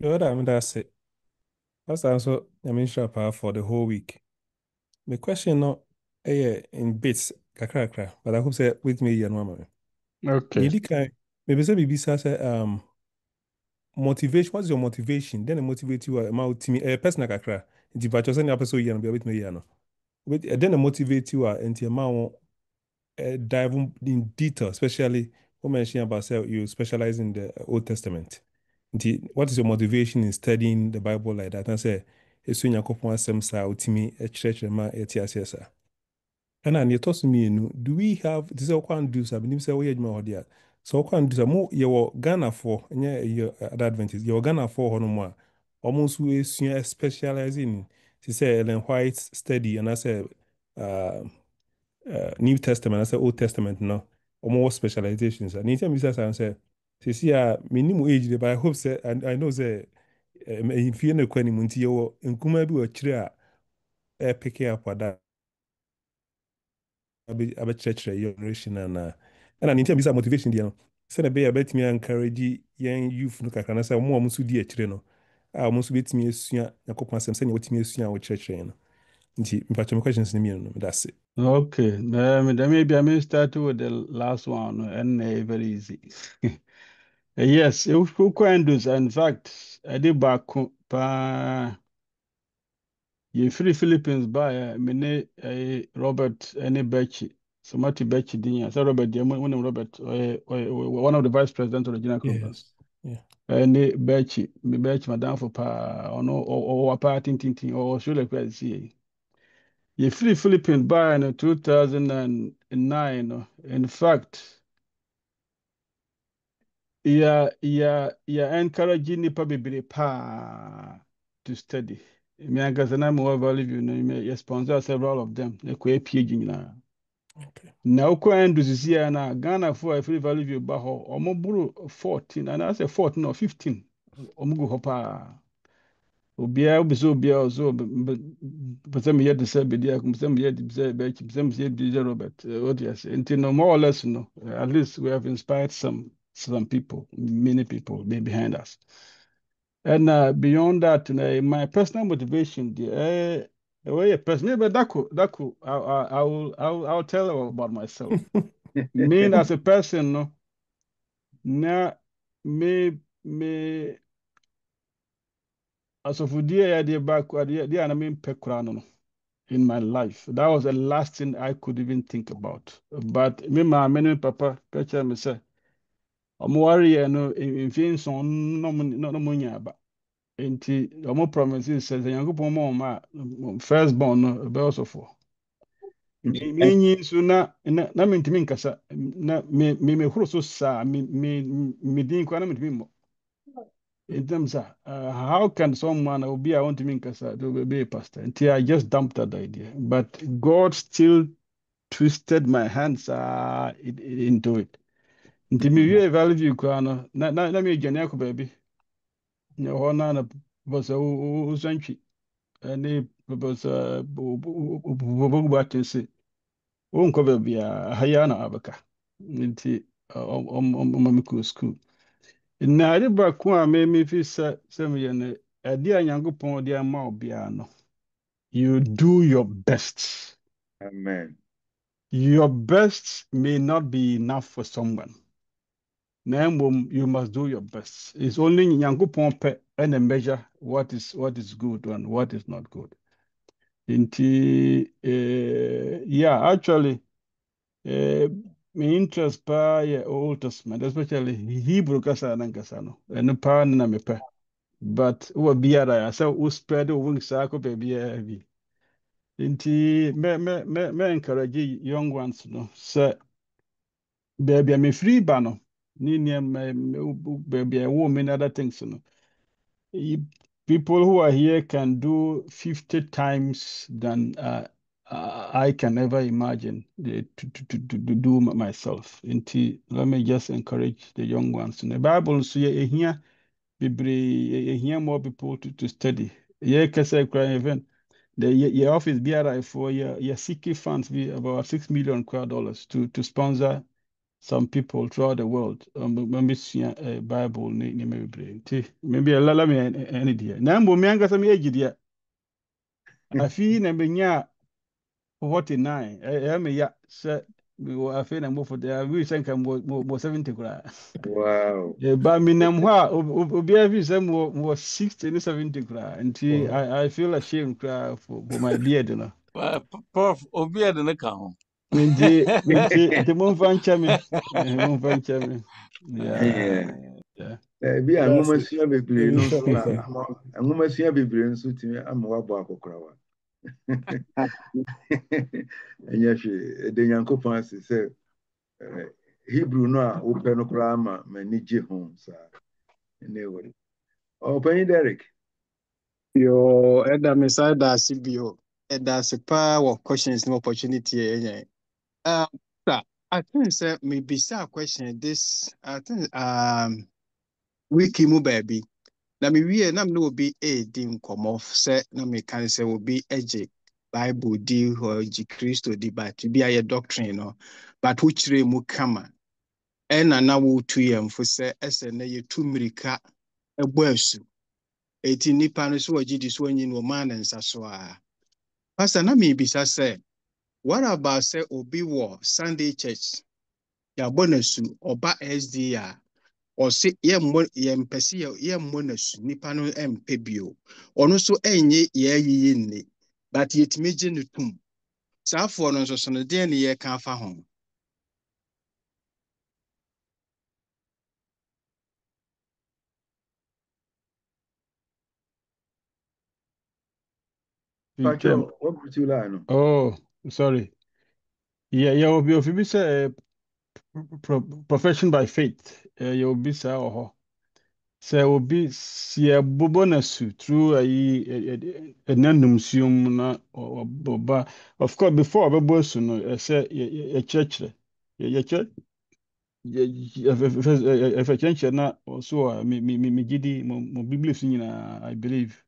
That's it. That's also sure for the whole week. The question not in bits, kakra, but I hope say with me and mama. Okay. Maybe say say motivation. What's your motivation? Then motivate you about me personal kakra. If you just any episode you be with me no. Then motivate you into amount dive in detail, especially what mention about say you specialize in the Old Testament. What is your motivation in studying the Bible like that? And say, it's when you come some sa utimi a church ma etiasa. And then you toss me, do we have this? All can do something. Say we ma hodia. So can do some more. You Ghana for your advantage. You Ghana for hono almost we specialize in. She say Ellen White study, and I say New Testament, I say Old Testament, no, or more specializations. And anytime you say, see, minimum age, but I hope say, and I know say, if you know Quenny Muntio, and Kuma be a chair, pick up what that. I be church your generation and anytime you motivation, you know, send a bear bet me encourage young youth no can say more musu di a no. I must be me a couple some send what me a church. But questions in me, that's it. Okay. Maybe I may start with the last one, and very easy. Yes, who can do. In fact, I did back ye free Philippines by mene Robert any Bechi. So Marty Bechi Dinya. So Robert one Robert one of the vice presidents of the General Conference. Yeah. Any Bechi, me Bechi Madame for pa or party tinting or should like see. Ye free Philippines by in 2009. In fact, yeah, encouraging nipa bebree pa to study. Me ankasa na mo value no me sponsor several of them. E ko PhD nyina. Okay. na wokɔ Andrews sisi a na Ghanafoɔ a ɛfiri Valley View ba hɔ ɔmo boro 14 anaasɛ 14 or 15 ɔmo gu hɔ paa obiara wobɛsɛ obiara ɔsɛ pɛ sɛ meyɛ te sɛ bedi akom sɛ meyɛ te sɛ bɛkyi pɛ sɛ meyɛ te sɛ Robert what you say nti no more or less no at least we have inspired some people many people behind us and beyond that my personal motivation the way a person maybe I'll tell about myself me as a person no na me asɔfodie a yɛde ba adeɛ a na mempɛ koraa no in my life. That was the last thing I could even think about. But me maame ne me papa ka kyerɛ me sɛ ɔmo wareyɛ no mfeɛ nson na ɔmo nya aba nti ɔmo promise sɛ Nyankopɔn ma ɔmo a first born no ɛbɛyɛ ɔsɔfoɔ menyi nso na mentumi nkasa na mehoro so saa me din koraa na mentumi mmɔ in terms of how can someone be I want to mean to be a pastor until I just dumped that idea. But God still twisted my hands into it. Until me view value krano na me gyan yakɔ baabi. Na hɔ na was o santwi. Ɛne was bobu atese. O nkɔ baabi a haya na abaka. Nti me kɔ school. Na ade baako a me fi sɛ meyɛ no ade a Nyankopɔn de ama wo biara no you do your best. Amen. Your best may not be enough for someone. Na mmom, you must do your best. It's only Nyankopɔn pɛ ɛna measure what is good and what is not good. Nti yeah, actually my interest paa yɛ Old Testament, especially Hebrew kasa na nkasa no. Ɛno paa na mepɛ. But wɔ biara a sɛ wo spread wo wings saa kɔ baabiara bi. Nti me encourage young ones no sɛ baabi a mefiri ba no ne nneɛma baabi a ɛwɔ many other things no people who are here can do 50 times than I can ever imagine to do myself. Nti let me just encourage the young ones. The Bible nso yɛ ehia bebree ehia more people to study. Yɛ kasa kura even your office BRI for your seeking funds be about $6 million to sponsor some people throughout the world. Maybe see a Bible maybe a lala me any dear. Nambo me anga some age dear. I feel na benya 49. I me ya say we were afraid and move for there. We think I'm more 70 kura. Wow. But me nam hwa obi afi say more 60 to 70 kura. Until I feel ashamed kura for my beard, you know. Prof, obi ade ne ka ho. Nti momfa nkyɛ me. Momfa nkyɛ me. Yeah. Bi anwoma sua bebree no Yes, nso na sir. anwoma sua bebree nso tumi ama wabɔ akɔkorawa. Ɛnyɛ hwee ɛde Nyankopɔn ase sɛ Hebrew no a wopɛ no koraa ma m'ani gye ho saa. Anyway. Ɔpanyin Derek. Yo, Eda Mesada CBO. Eda Sepa what questions no opportunity. Sir, I think sir maybe sir question this. I think wiki mu baby. Na me wie na me no be di nkɔmmɔ sɛ na me kan sɛ obi agye Bible di or gye Kristo di but bi ayɛ doctrine no but wokyerɛ mu kama ɛna na wotu yɛn mfo sɛ ɛsɛ na yɛtu mmirika ɛbɔ asu eti nipa no so wɔgye di so anyi no ɔmaa ne nsa so a pastor na mebisa sɛ what about sɛ obi wɔ Sunday church yɛabɔ n'asu ɔba SDA a ɔse yɛmpɛ sɛ yɛmmɔ n'asu nipa no ɛmpɛ bio ɔno nso ɛnyɛ yɛayiyi nne but yɛtumi gye no tom saafoɔ no nso so no deɛ ne yɛka afa ho. Pacho, what would you like? Oh, sorry. Yeah, will be if you say profession by faith. You will be say sɛ obi sie bobo na su through ayi ɛnanum suom na ɔba of course before ɔbɛbɔ su no ɛsɛ yɛkyerɛkyerɛ yɛkyerɛ ɛfɛ kyerɛkyerɛ na ɔso a megye di mo biblia so nyinaa I believe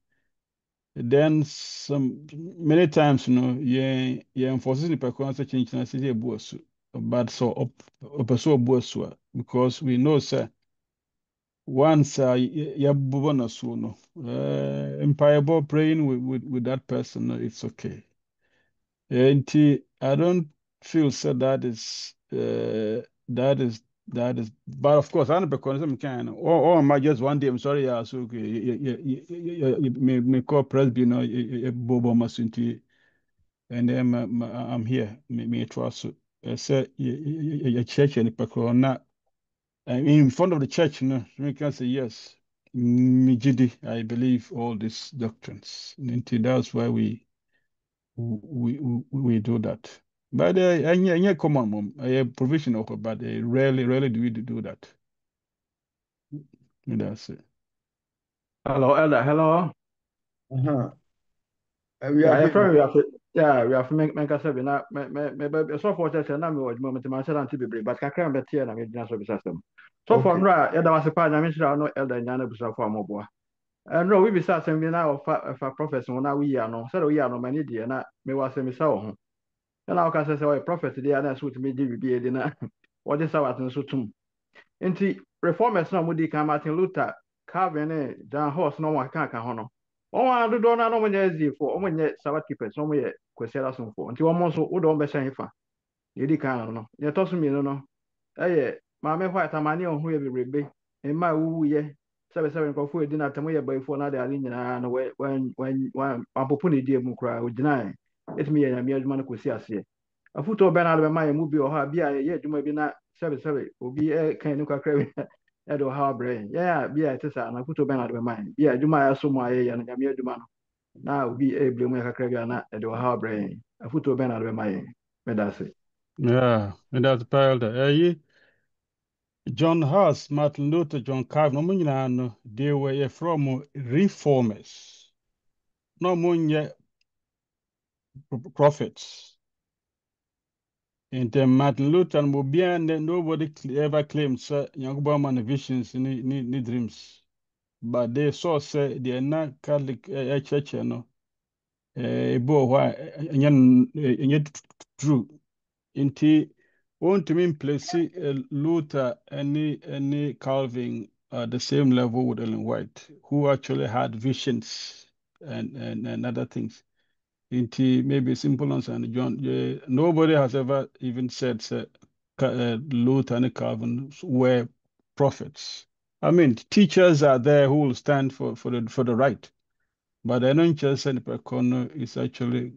then some many times no yɛmfɔse nipa kwan sɛ kyerɛkyerɛ sɛ yɛbu asu but so ɔpɛ sɛ ɔbu asu a because we know sɛ once yɛbobɔ no so no mpaebɔ praying with that person no, it's okay nti I don't feel so that is but of course I don't because some kind or am I just one day I'm sorry yeah so okay me call presby no bobo masunti and then I'm here me trust say church and na in front of the church no we can say yes Mijidi, I believe all these doctrines and that's why we do that. But any common mom, a provision of but rarely do we do that. That's it. Hello, Elder. Hello. Aha. We Yeah, have I it. probably have to. Yeah, we have to make us have na me so for just na me wajuma me man say anti bebre but kakra me tie na me gyina so bisa sem. So for Okay. nra ya da wase pa na me shira no Elder nyana busa for amoboa. No, we bisa sem bi na of prophet no na we ya no. Say we ya no mani die na me wase me sa wo ho. Na o ka say say prophet dey na so tumi di bibi e di na. What is our so tum. Nti reformers na mo di kan Martin Luther, Calvin ne John Hus na wɔn aka ho no. Wɔn a dodoɔ no na wɔn nyɛ Ezifo, wɔn nyɛ Sabbath keepers, wɔn yɛ Kwesiara somfo. Nti wɔn nso wodɔ wɔn bɛhyɛ hefa. Yɛdi kan no. Deɛ ɛtɔ so mmienu no, ɛyɛ maame White amane a ɔho yɛ bebrebe. Mmaa a ɛwuwuyɛ. Sɛbɛsɛbɛ nkurɔfoɔ a ɛdi n'atam yɛ bayifoɔ na ade ade nyinaa no wɔampopo ne die mu koraa. Ogyinae. Ɛtumi yɛ nyame adwuma no kɔsi aseɛ. Afoto bɛn na ade bɛma yɛn mu bi wɔ hɔ a bi a yɛyɛ adwuma bi na sɛbesɛbe obi kan ne kakra bi ɛde wɔ ha abrɛ yɛn a bi a ɛte saa na afoto bɛn na ade bɛma yɛn bi a adwuma a yɛaso mu a yɛyɛ no nyame adwuma no na obi ɛbire mu yɛ kakra bi a na ɛde wɔ ha abrɛ yɛn afoto bɛn na ade bɛma yɛn mɛda ase. Yeah, and that's part of John Huss, Martin Luther, John Calvin, no they were from reformers. No more prophets. And then Martin Luther and Mobian, nobody ever claimed young man visions ni dreams. But they saw say they are not Catholic church, ebo hɔ a ɛnyɛ true nti wɔntumi mplesi Luther any Calvin at the same level with Ellen White who actually had visions and other things nti maybe simple answer and John nobody has ever even said Luther and Calvin were prophets. I mean teachers are there who will stand for the right. But I don't just say Pekono is actually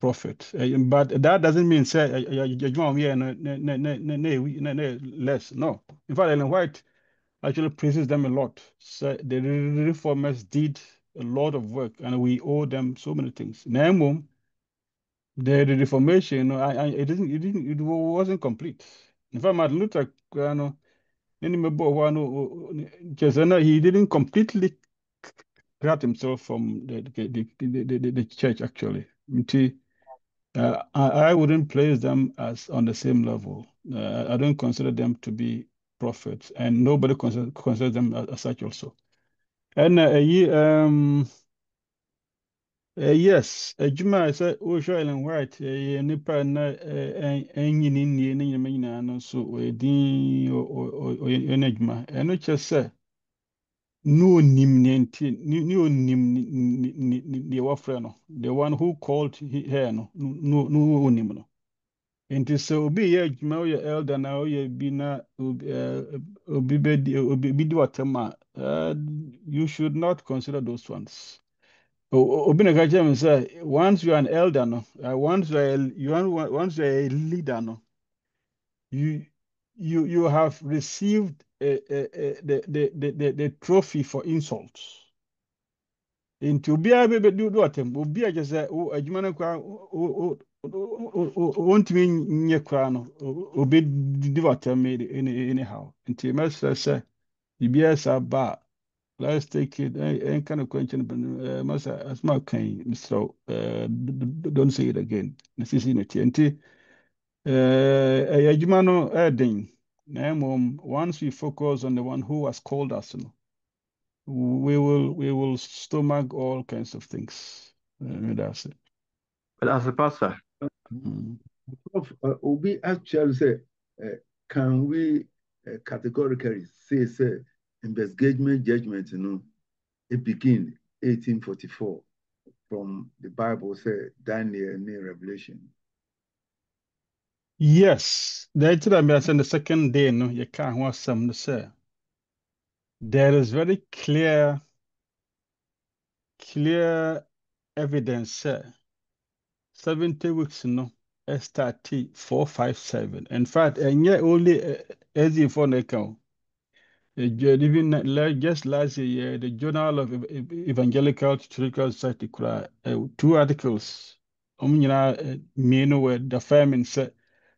profit. But that doesn't mean say less. No. In fact, Ellen White actually praises them a lot. So the reformers did a lot of work, and we owe them so many things. Namum, the Reformation, it wasn't complete. In fact, Martin Luther, he didn't completely cut himself from the church actually. I wouldn't place them as on the same level. I don't consider them to be prophets, and nobody considers them as such also. And yes, Juma said, "Oh, Ellen White, nipa na enyini nie ne nyama nyina no so din o enejuma. Eno kyerɛ no nim no nim the wafre no the one who called her no nim no nti sɛ obi yɛ adwuma oyɛ elder na oyɛ bi na obi bi di watam a you should not consider those ones obi na ka kyerɛ me sɛ once you are an elder no once you are a leader no you have received the trophy for insults. Nti obiara bɛbɛdu atam obi a kyerɛ sɛ adwuma no koraa wɔntumi nyɛ koraa no obɛdi atam anyhow nti mɛsrɛ sɛ biribiara saa ba let's take it. Any kind of question, but Masa, as my kind, so don't say it again. Necessity. Ejumano Erding. Once we focus on the one who has called us, we will stomach all kinds of things. That's it. But as a pastor, Mm. Obi actually say, can we categorically say investigation judgment, it begin 1844 from the Bible, say Daniel and Revelation. Yes, that's what I said the second day, no, you can't want some to say. There is very clear evidence, 70 weeks, STT 457. In fact, and yet only as if on account. Even just last year, the Journal of Evangelical Theological Society, 2 articles, mean word, the famine said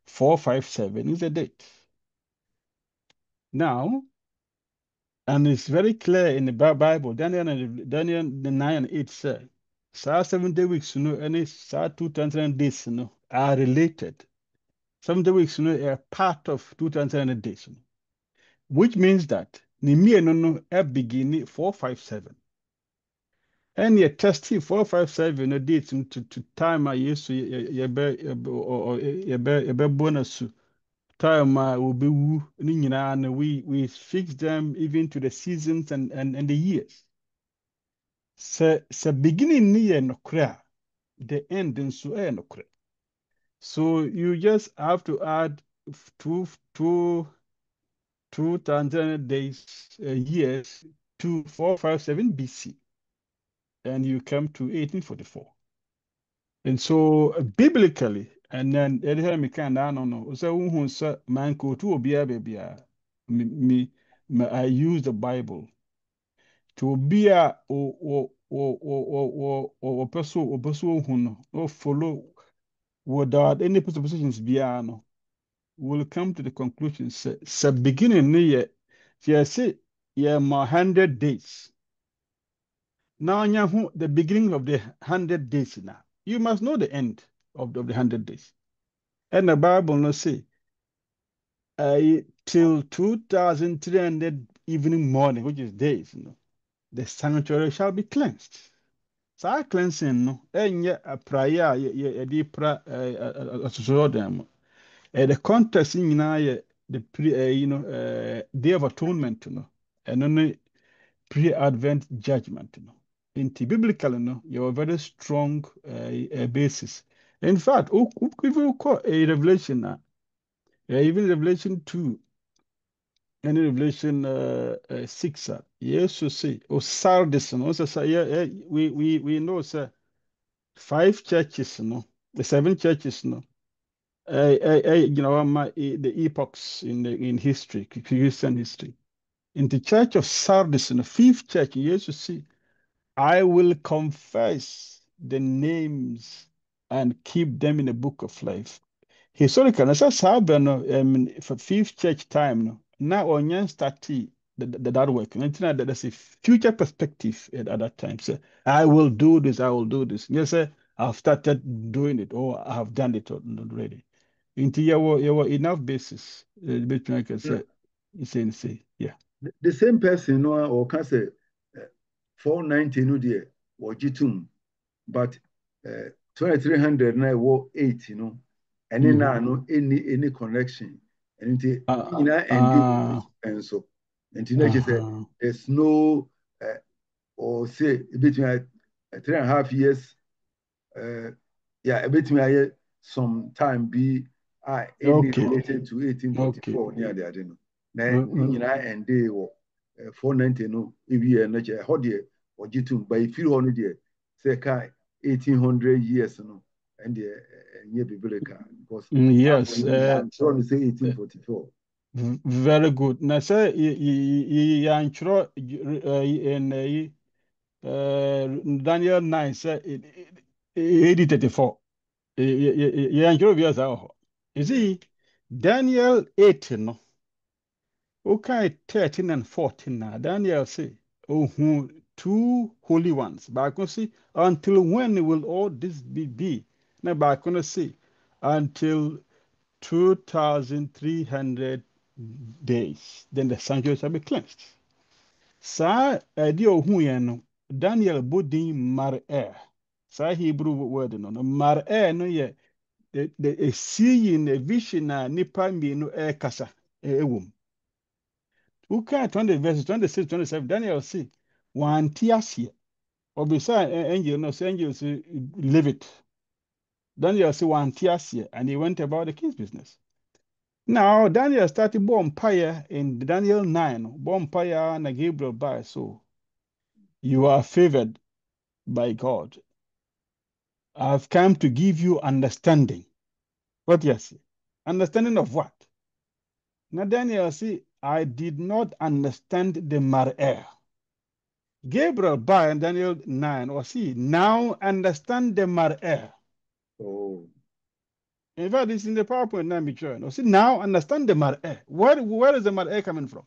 457 is a date. Now, and it's very clear in the Bible, Daniel 9 and 8 said, 70 weeks, and it's 2,000 days, are related. 70 weeks, are part of 2,000 days, which means that Nehemiah no beginning 457. And yet testing 457 no date to time I used to ye bonus time will be woo and we fix them even to the seasons and the years. So beginning near no cra, the end in so no cra. So you just have to add 2,000 days years to 457 BC, and you come to 1844. And so biblically, and then anytime you can no. So who say man go to obia baby I use the Bible to be a o person who no or follow without any presuppositions no will come to the conclusion say beginning near yes yeah 100 days. Now the beginning of the 100 days now. You must know the end of the 100 days. And the Bible no say, till 2,300 evening morning, which is days, the sanctuary shall be cleansed. So I cleansing no, and a prayer, a deeper them. The context in the Day of Atonement, and only pre-Advent judgment, Into biblical, you have a very strong basis. In fact, if you call a revelation now. Even Revelation 2 and Revelation 6, yes, you see, or Sardis, we know, sir, 5 churches, the 7 churches, the epochs in history, Christian history. In the church of Sardis, in the 5th church, yes, you see, I will confess the names and keep them in the book of life. Historical, as I for 5th church time, now on starting that work. And there's a future perspective at that time. So I will do this, I will do this. Yes, sir, I've started doing it, or I have done it already. Into your enough basis, between I can say, yeah. The same person, or can say 490 no dear, or G2, but 2300 na war 8, and then now any connection. And and so and there's no or say between 3.5 years, between some time be related to 1844 near the Adeno. Now and they were 490 no if you not a hot year or G2, but if you on it, say 1800 years and the year biblical because yes, I'm trying to say 1844. Very good. Now, say you intro in Daniel 9 say 1834. You intro via you see Daniel 8 no. Okay, 13 and 14 now. Daniel say who two holy ones. Back on see, until when will all this be? Now back on see, until 2,300 days, then the sanctuary shall be cleansed. Sa edi ohu yẹn no, Daniel bodin Mar-er. Sa Hebrew word no, Mar-er no yẹ the seeing the vision a nipa mmienu kasa ewom. Woka 20 verses 26, 27, Daniel say, wanti aseɛ. Obisa angel no, say angel say, leave it. Daniel say, wanti aseɛ, and he went about the king's business. Now, Daniel started bonfire in Daniel 9. Bonfire na Gabriel by so. You are favored by God. I've come to give you understanding. What yes? Understanding of what? Now Daniel say, I did not understand the Mar-er. Gabriel by Daniel 9 or see now understand the Mar-er. Oh. In fact, it's in the PowerPoint now, Michelle. Or see now understand the Mar-er. Where is the Mar-er coming from?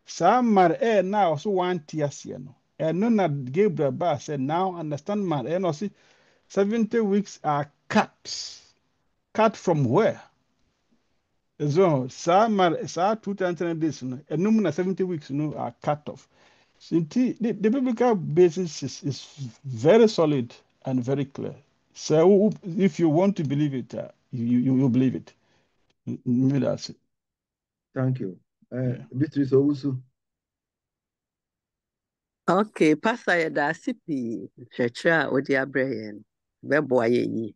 Some Mar-er now also want to no. And none that Gabriel by said now understand Mar-er. No see 70 weeks are cut. Cut from where? So, some 210 days, and no 70 weeks are cut off. So, the biblical basis is very solid and very clear. So, if you want to believe it, you believe it. That's it. Thank you. Yeah. Beatrice Owusu. Okay, Pastor yɛda ase pii kyerɛkyerɛ a wode abrɛ yɛn bɛboa yɛn yi.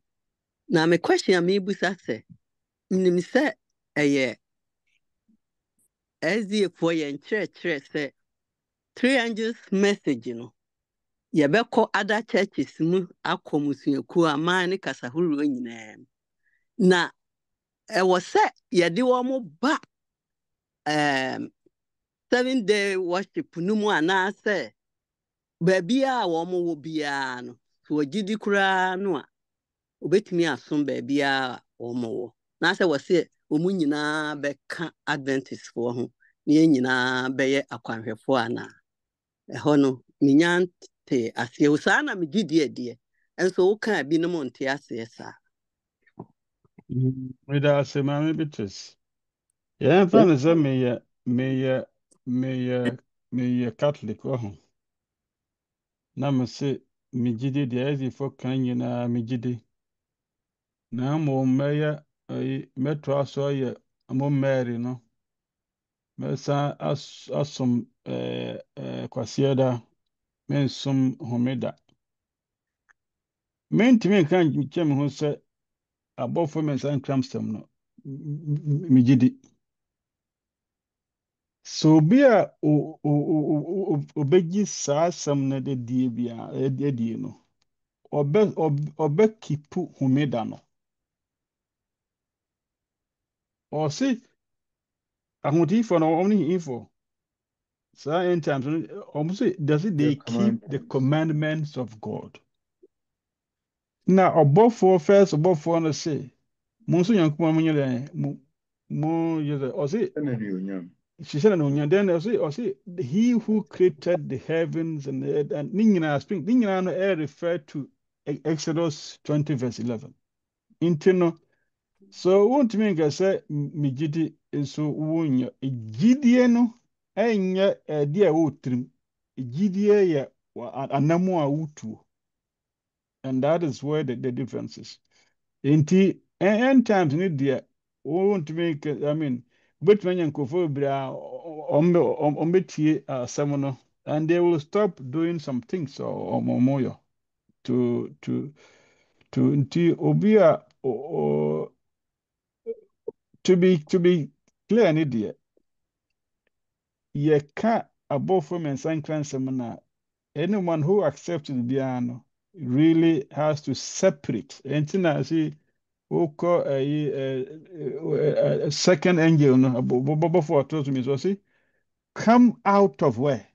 Na me question a mebusa sɛ, menim sɛ ɛyɛ SDA-foɔ yɛn kyerɛkyerɛ sɛ 3 angels message no yɛbɛkɔ other churches mu akɔ musuakuo aman ne kasahoroɔ nyinaa mu. Na ɛwɔ sɛ yɛde wɔn ba 7-day worship no mu anaasɛ baabi a wɔn wɔ biara no so wɔgyidi koraa no a obetumi asom baabi a wɔn wɔ na sɛ wɔsɛ wɔn nyinaa bɛka Adventistfoɔ ho na yɛn nyinaa bɛyɛ akwanhwɛfoɔ ana ɛhɔ no menya te aseɛ saa na megye deɛ nso woka binom nte aseɛ saa. That's a mammy bitches. Yeah, I'm trying to say me Catholic. Oh, na me say me gidi the easy for can you na me gidi. Na mo meya metro aso ye mo Mary no. Me sa asum kwasieda me sum homeda. Me ntimi kan chem ho say abofo me san kramstem no me gidi. So be a obegi saa asɛm no de die bia die no obe kipu homeda no ɔse ahotifo no ɔmo info saa end times no ɔmo say does it they keep the commandments of God na first ɔbɔfoɔ no say mo nso Nyankopɔn mo nyɛ mo yɛ ɔse she said, then also, he who created the heavens and the earth, and spring, refer to Exodus 20, verse 11. Intino. So, won't mean I say, Mijidi is so woon your Gideano, and ya a dear utrim, Gidia, anamua utu. And that is where the difference is. Inti, and times need dear, won't make, but when you go seminar, and they will stop doing some things or more to obia or to be clear an idiot. Ye can't above women sanctuary seminar. Anyone who accepts the piano really has to separate. And I see a second angel no before told me so see come out of where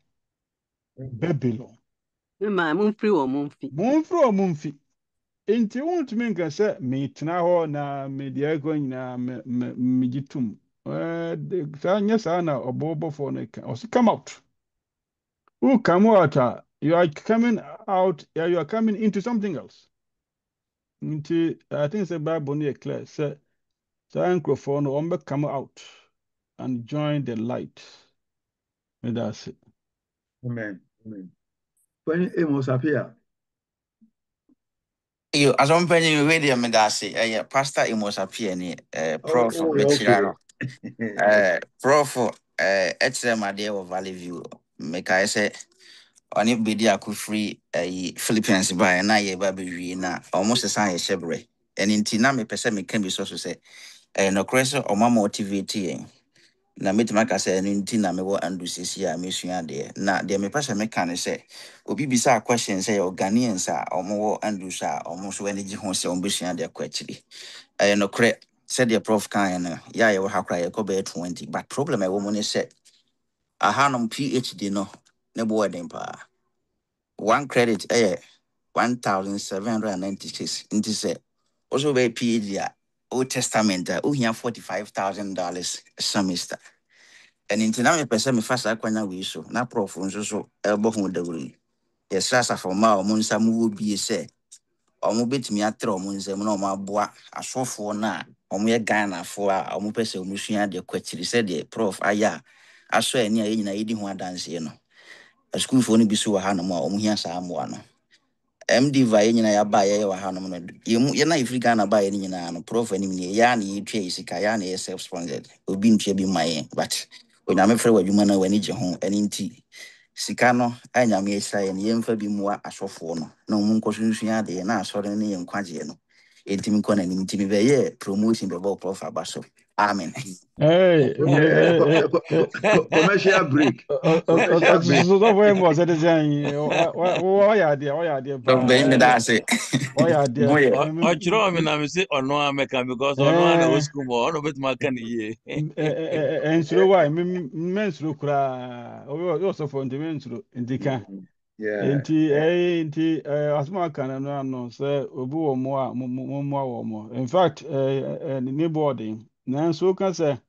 Babylon mumfri enti won't mean can say me tena ho na me dia go nyina me gitum sa nya sa na obobofo no ka o come out Who come out? You are coming out. You are coming into something else. Into I think the Bible near clear. Say, microphone no come out and join the light. And that's it. Amen. Amen. When Amos appear, Yo, asɔmpani wei deɛ meda ase ɛyɛ pastor Amos Appiah ne prof bɛkyira no okay. prof ɛkyerɛ m adeɛ wɔ Valley View mekae sɛ ɔne bɛdi akɔfiri Philippines baeɛ na yɛba bɛwie na ɔmo sesa yɛhyɛ berɛ ɛno nti na mepɛ sɛ meka bi sɔ so sɛ ɛyɛ nokorɛ sɛ ɔma motivate yɛn na mɛtumi aka sɛ ɛno nti na mewɔ andu sesi a mesua adeɛ na deɛ mepɛ sɛ meka ne sɛ obi bisa question sɛ yɛ Ghanaians a ɔmowɔ andu so a ɔmo so ani gye ho sɛ ɔmbɛsua adeɛ kɔ akyiri ɛyɛ nokorɛ sɛdeɛ prof kaeɛ no yɛ a yɛwɔ ha koraa yɛkɔ bɛyɛ 20 but problem a ɛwɔ mu ne sɛ ahanom PhD no ne boɔ den paa one credit ɛyɛ 1,796 nti sɛ also bɛyɛ PhD a Old Testament a wohia $45,000 a semester and nti na mepɛ sɛ mefa saa kwanya wei so na prof nso so ɛbɔ ho dawuro yi yɛsrɛ asafoma a ɔmo nsa mu wɔ bie sɛ ɔmo bɛtumi atrɛ ɔmo nsɛm na ɔmo aboa asɔfoɔ no a ɔmo yɛ Ghanafoɔ a ɔmo pɛ sɛ ɔmo sua adeɛ kɔ akyiri sɛdeɛ prof ayɛ a asɔ ani a yɛn nyinaa yɛdi ho adanseɛ no asukuufoɔ no bi so wɔ ha nom a ɔmo hia saa mmoa no MDiva yɛn nyinaa yɛaba yɛyɛ wɔ ha nom no yɛn a yɛfiri Ghana ba yɛn nyinaa no prof anim nie yɛa na yɛtua yɛ sika yɛa na yɛ self sponsored obi ntua bi ma yɛn but onyame frɛ wɔ adwuma no w'ani gye ho ɛno nti sika no a nyame ahyira yɛn yɛmfa bi mmoa asɔfoɔ no na ɔmo nkɔ so nsua adeɛ na asɔre no ne yɛ nkwagyeɛ no ɛntimi nkɔ n'anim nti mebɛyɛ promotion bɛbɔ prof aba so amen. Hey, commercial break. Commercial break. So where was it? Why are there? Bɛyi me da ase. Why are there? Ɔkyerɛ me na me se ɔno a mɛka because ɔno a na wɔ school mu ɔno bɛtumi aka ne yie. Nsuro why? Mensuro kura. Ɔyɛ ɔsɔfo nti mensuro nti ka. Nti asoma kana no ano sɛ obi wɔ mo a mo wɔ mo. In fact, ne boarding. Nanso ka sɛ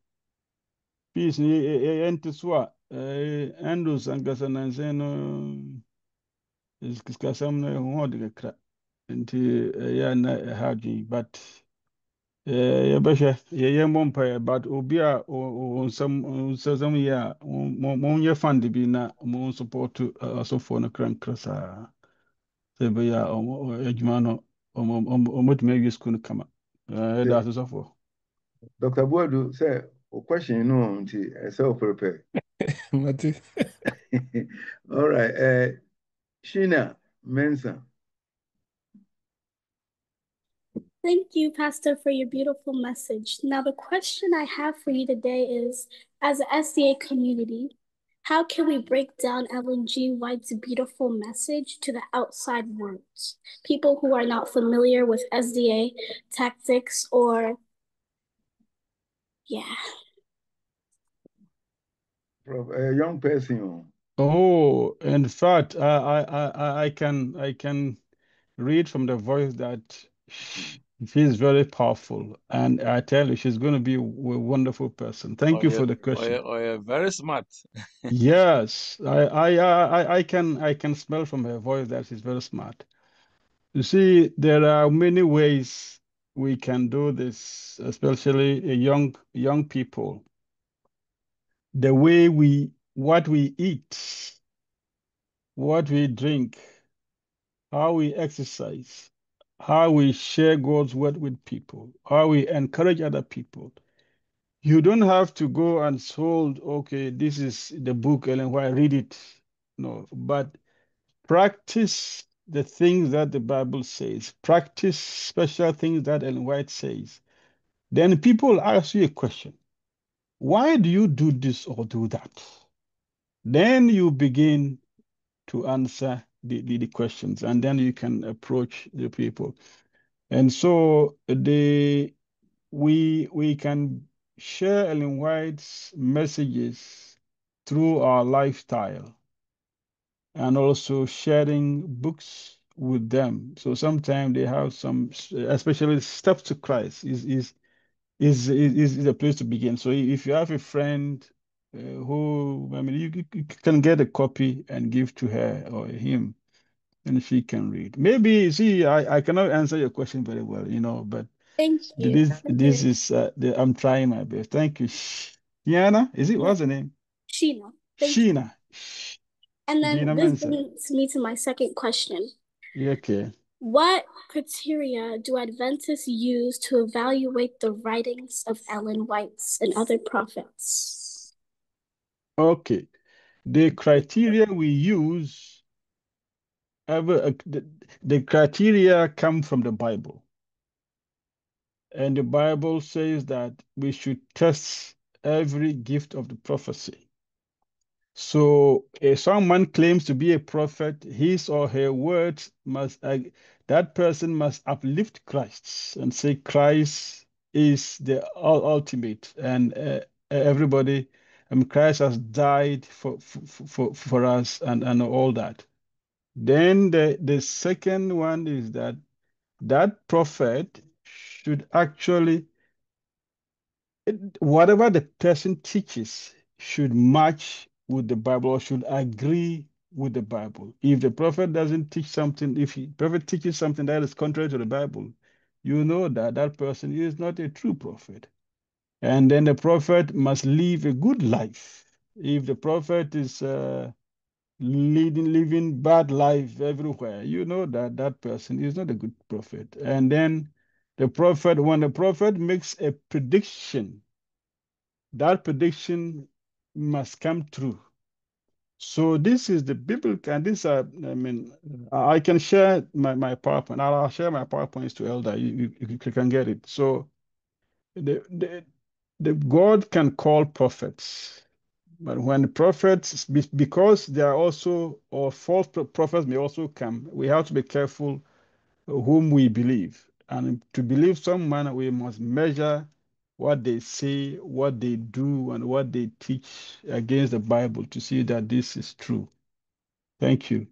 peace ni yɛnte so a Andrews ankasa nanse no kasɛm no ɛho ɔde kakra nti ɛyɛ na ɛha adwene but yɛbɛhwɛ yɛyɛ mmɔ mpaeɛ but obi a nsɛm yɛ a monyɛ fund bi na mo support asɔfoɔ no krankra saa sɛ ɛbɛyɛ a adwuma no ɔmɔtumi awie school no kama ɛda ase sɔfoɔ. Dr. Boadu say o question no nti say o prepare. Mate. All right. Sheena Mensah. Thank you, Pastor, for your beautiful message. Now, the question I have for you today is, as an SDA community, how can we break down Ellen G. White's beautiful message to the outside world? People who are not familiar with SDA tactics or, yeah. A young person. Oh, in fact, I can read from the voice that she's very powerful, and I tell you, she's going to be a wonderful person. Thank you for the question. Very smart. Yes, I can smell from her voice that she's very smart. You see, there are many ways we can do this, especially young people. The way what we eat, what we drink, how we exercise, how we share God's word with people, how we encourage other people. You don't have to go and hold, okay, this is the book, Ellen White, read it. No, but practice the things that the Bible says, practice special things that Ellen White says. Then people ask you a question. Why do you do this or do that? Then you begin to answer the questions, and then you can approach the people. And so we can share Ellen White's messages through our lifestyle and also sharing books with them. So sometimes they have some, especially Steps to Christ is a place to begin. So if you have a friend who, I mean, you can get a copy and give to her or him, and she can read. Maybe, see, I cannot answer your question very well, but Thank you. this is, I'm trying my best. Thank you. Diana, is it, what's the name? Sheena. Thank you. Sheena. And then Sheena this Mensah. brings me to my second question. Yeah, okay. What criteria do Adventists use to evaluate the writings of Ellen White and other prophets? Okay. The criteria we use, the criteria come from the Bible. And the Bible says that we should test every gift of the prophecy. So if someone claims to be a prophet, his or her words that person must uplift Christ and say Christ is the ultimate, and everybody, Christ has died for us, and all that. Then the second one is that prophet should actually, whatever the person teaches should match with the Bible or should agree with the Bible. If the prophet doesn't teach something, if the prophet teaches something that is contrary to the Bible, you know that person is not a true prophet. And then the prophet must live a good life. If the prophet is living bad life everywhere, you know that person is not a good prophet. And then when the prophet makes a prediction, that prediction must come true. So this is the biblical, and this I can share my PowerPoint. I'll share my PowerPoints to Elder. You can get it. So the God can call prophets, but when the prophets, because they are also, or false prophets may also come, we have to be careful whom we believe. And to believe someone, we must measure what they say, what they do, and what they teach against the Bible to see that this is true. Thank you,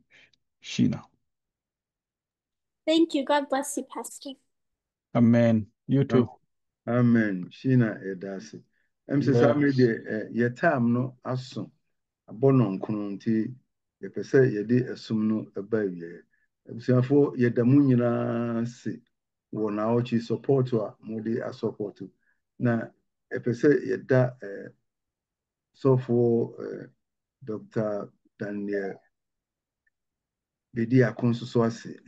Sheena. Thank you. God bless you, Pastor. Amen. You too. Amen. Sheena Edasi. Yes. Your time no aso. Abono nkono nti yɛpɛ sɛ yɛde asum no ɛba wie. Abusuafo yɛda mu nyinaa se wɔ naawɔkye support a mode support. Na yɛpɛ sɛ yɛda sɔfo Dr. Daniel Bedi Akonso so ase.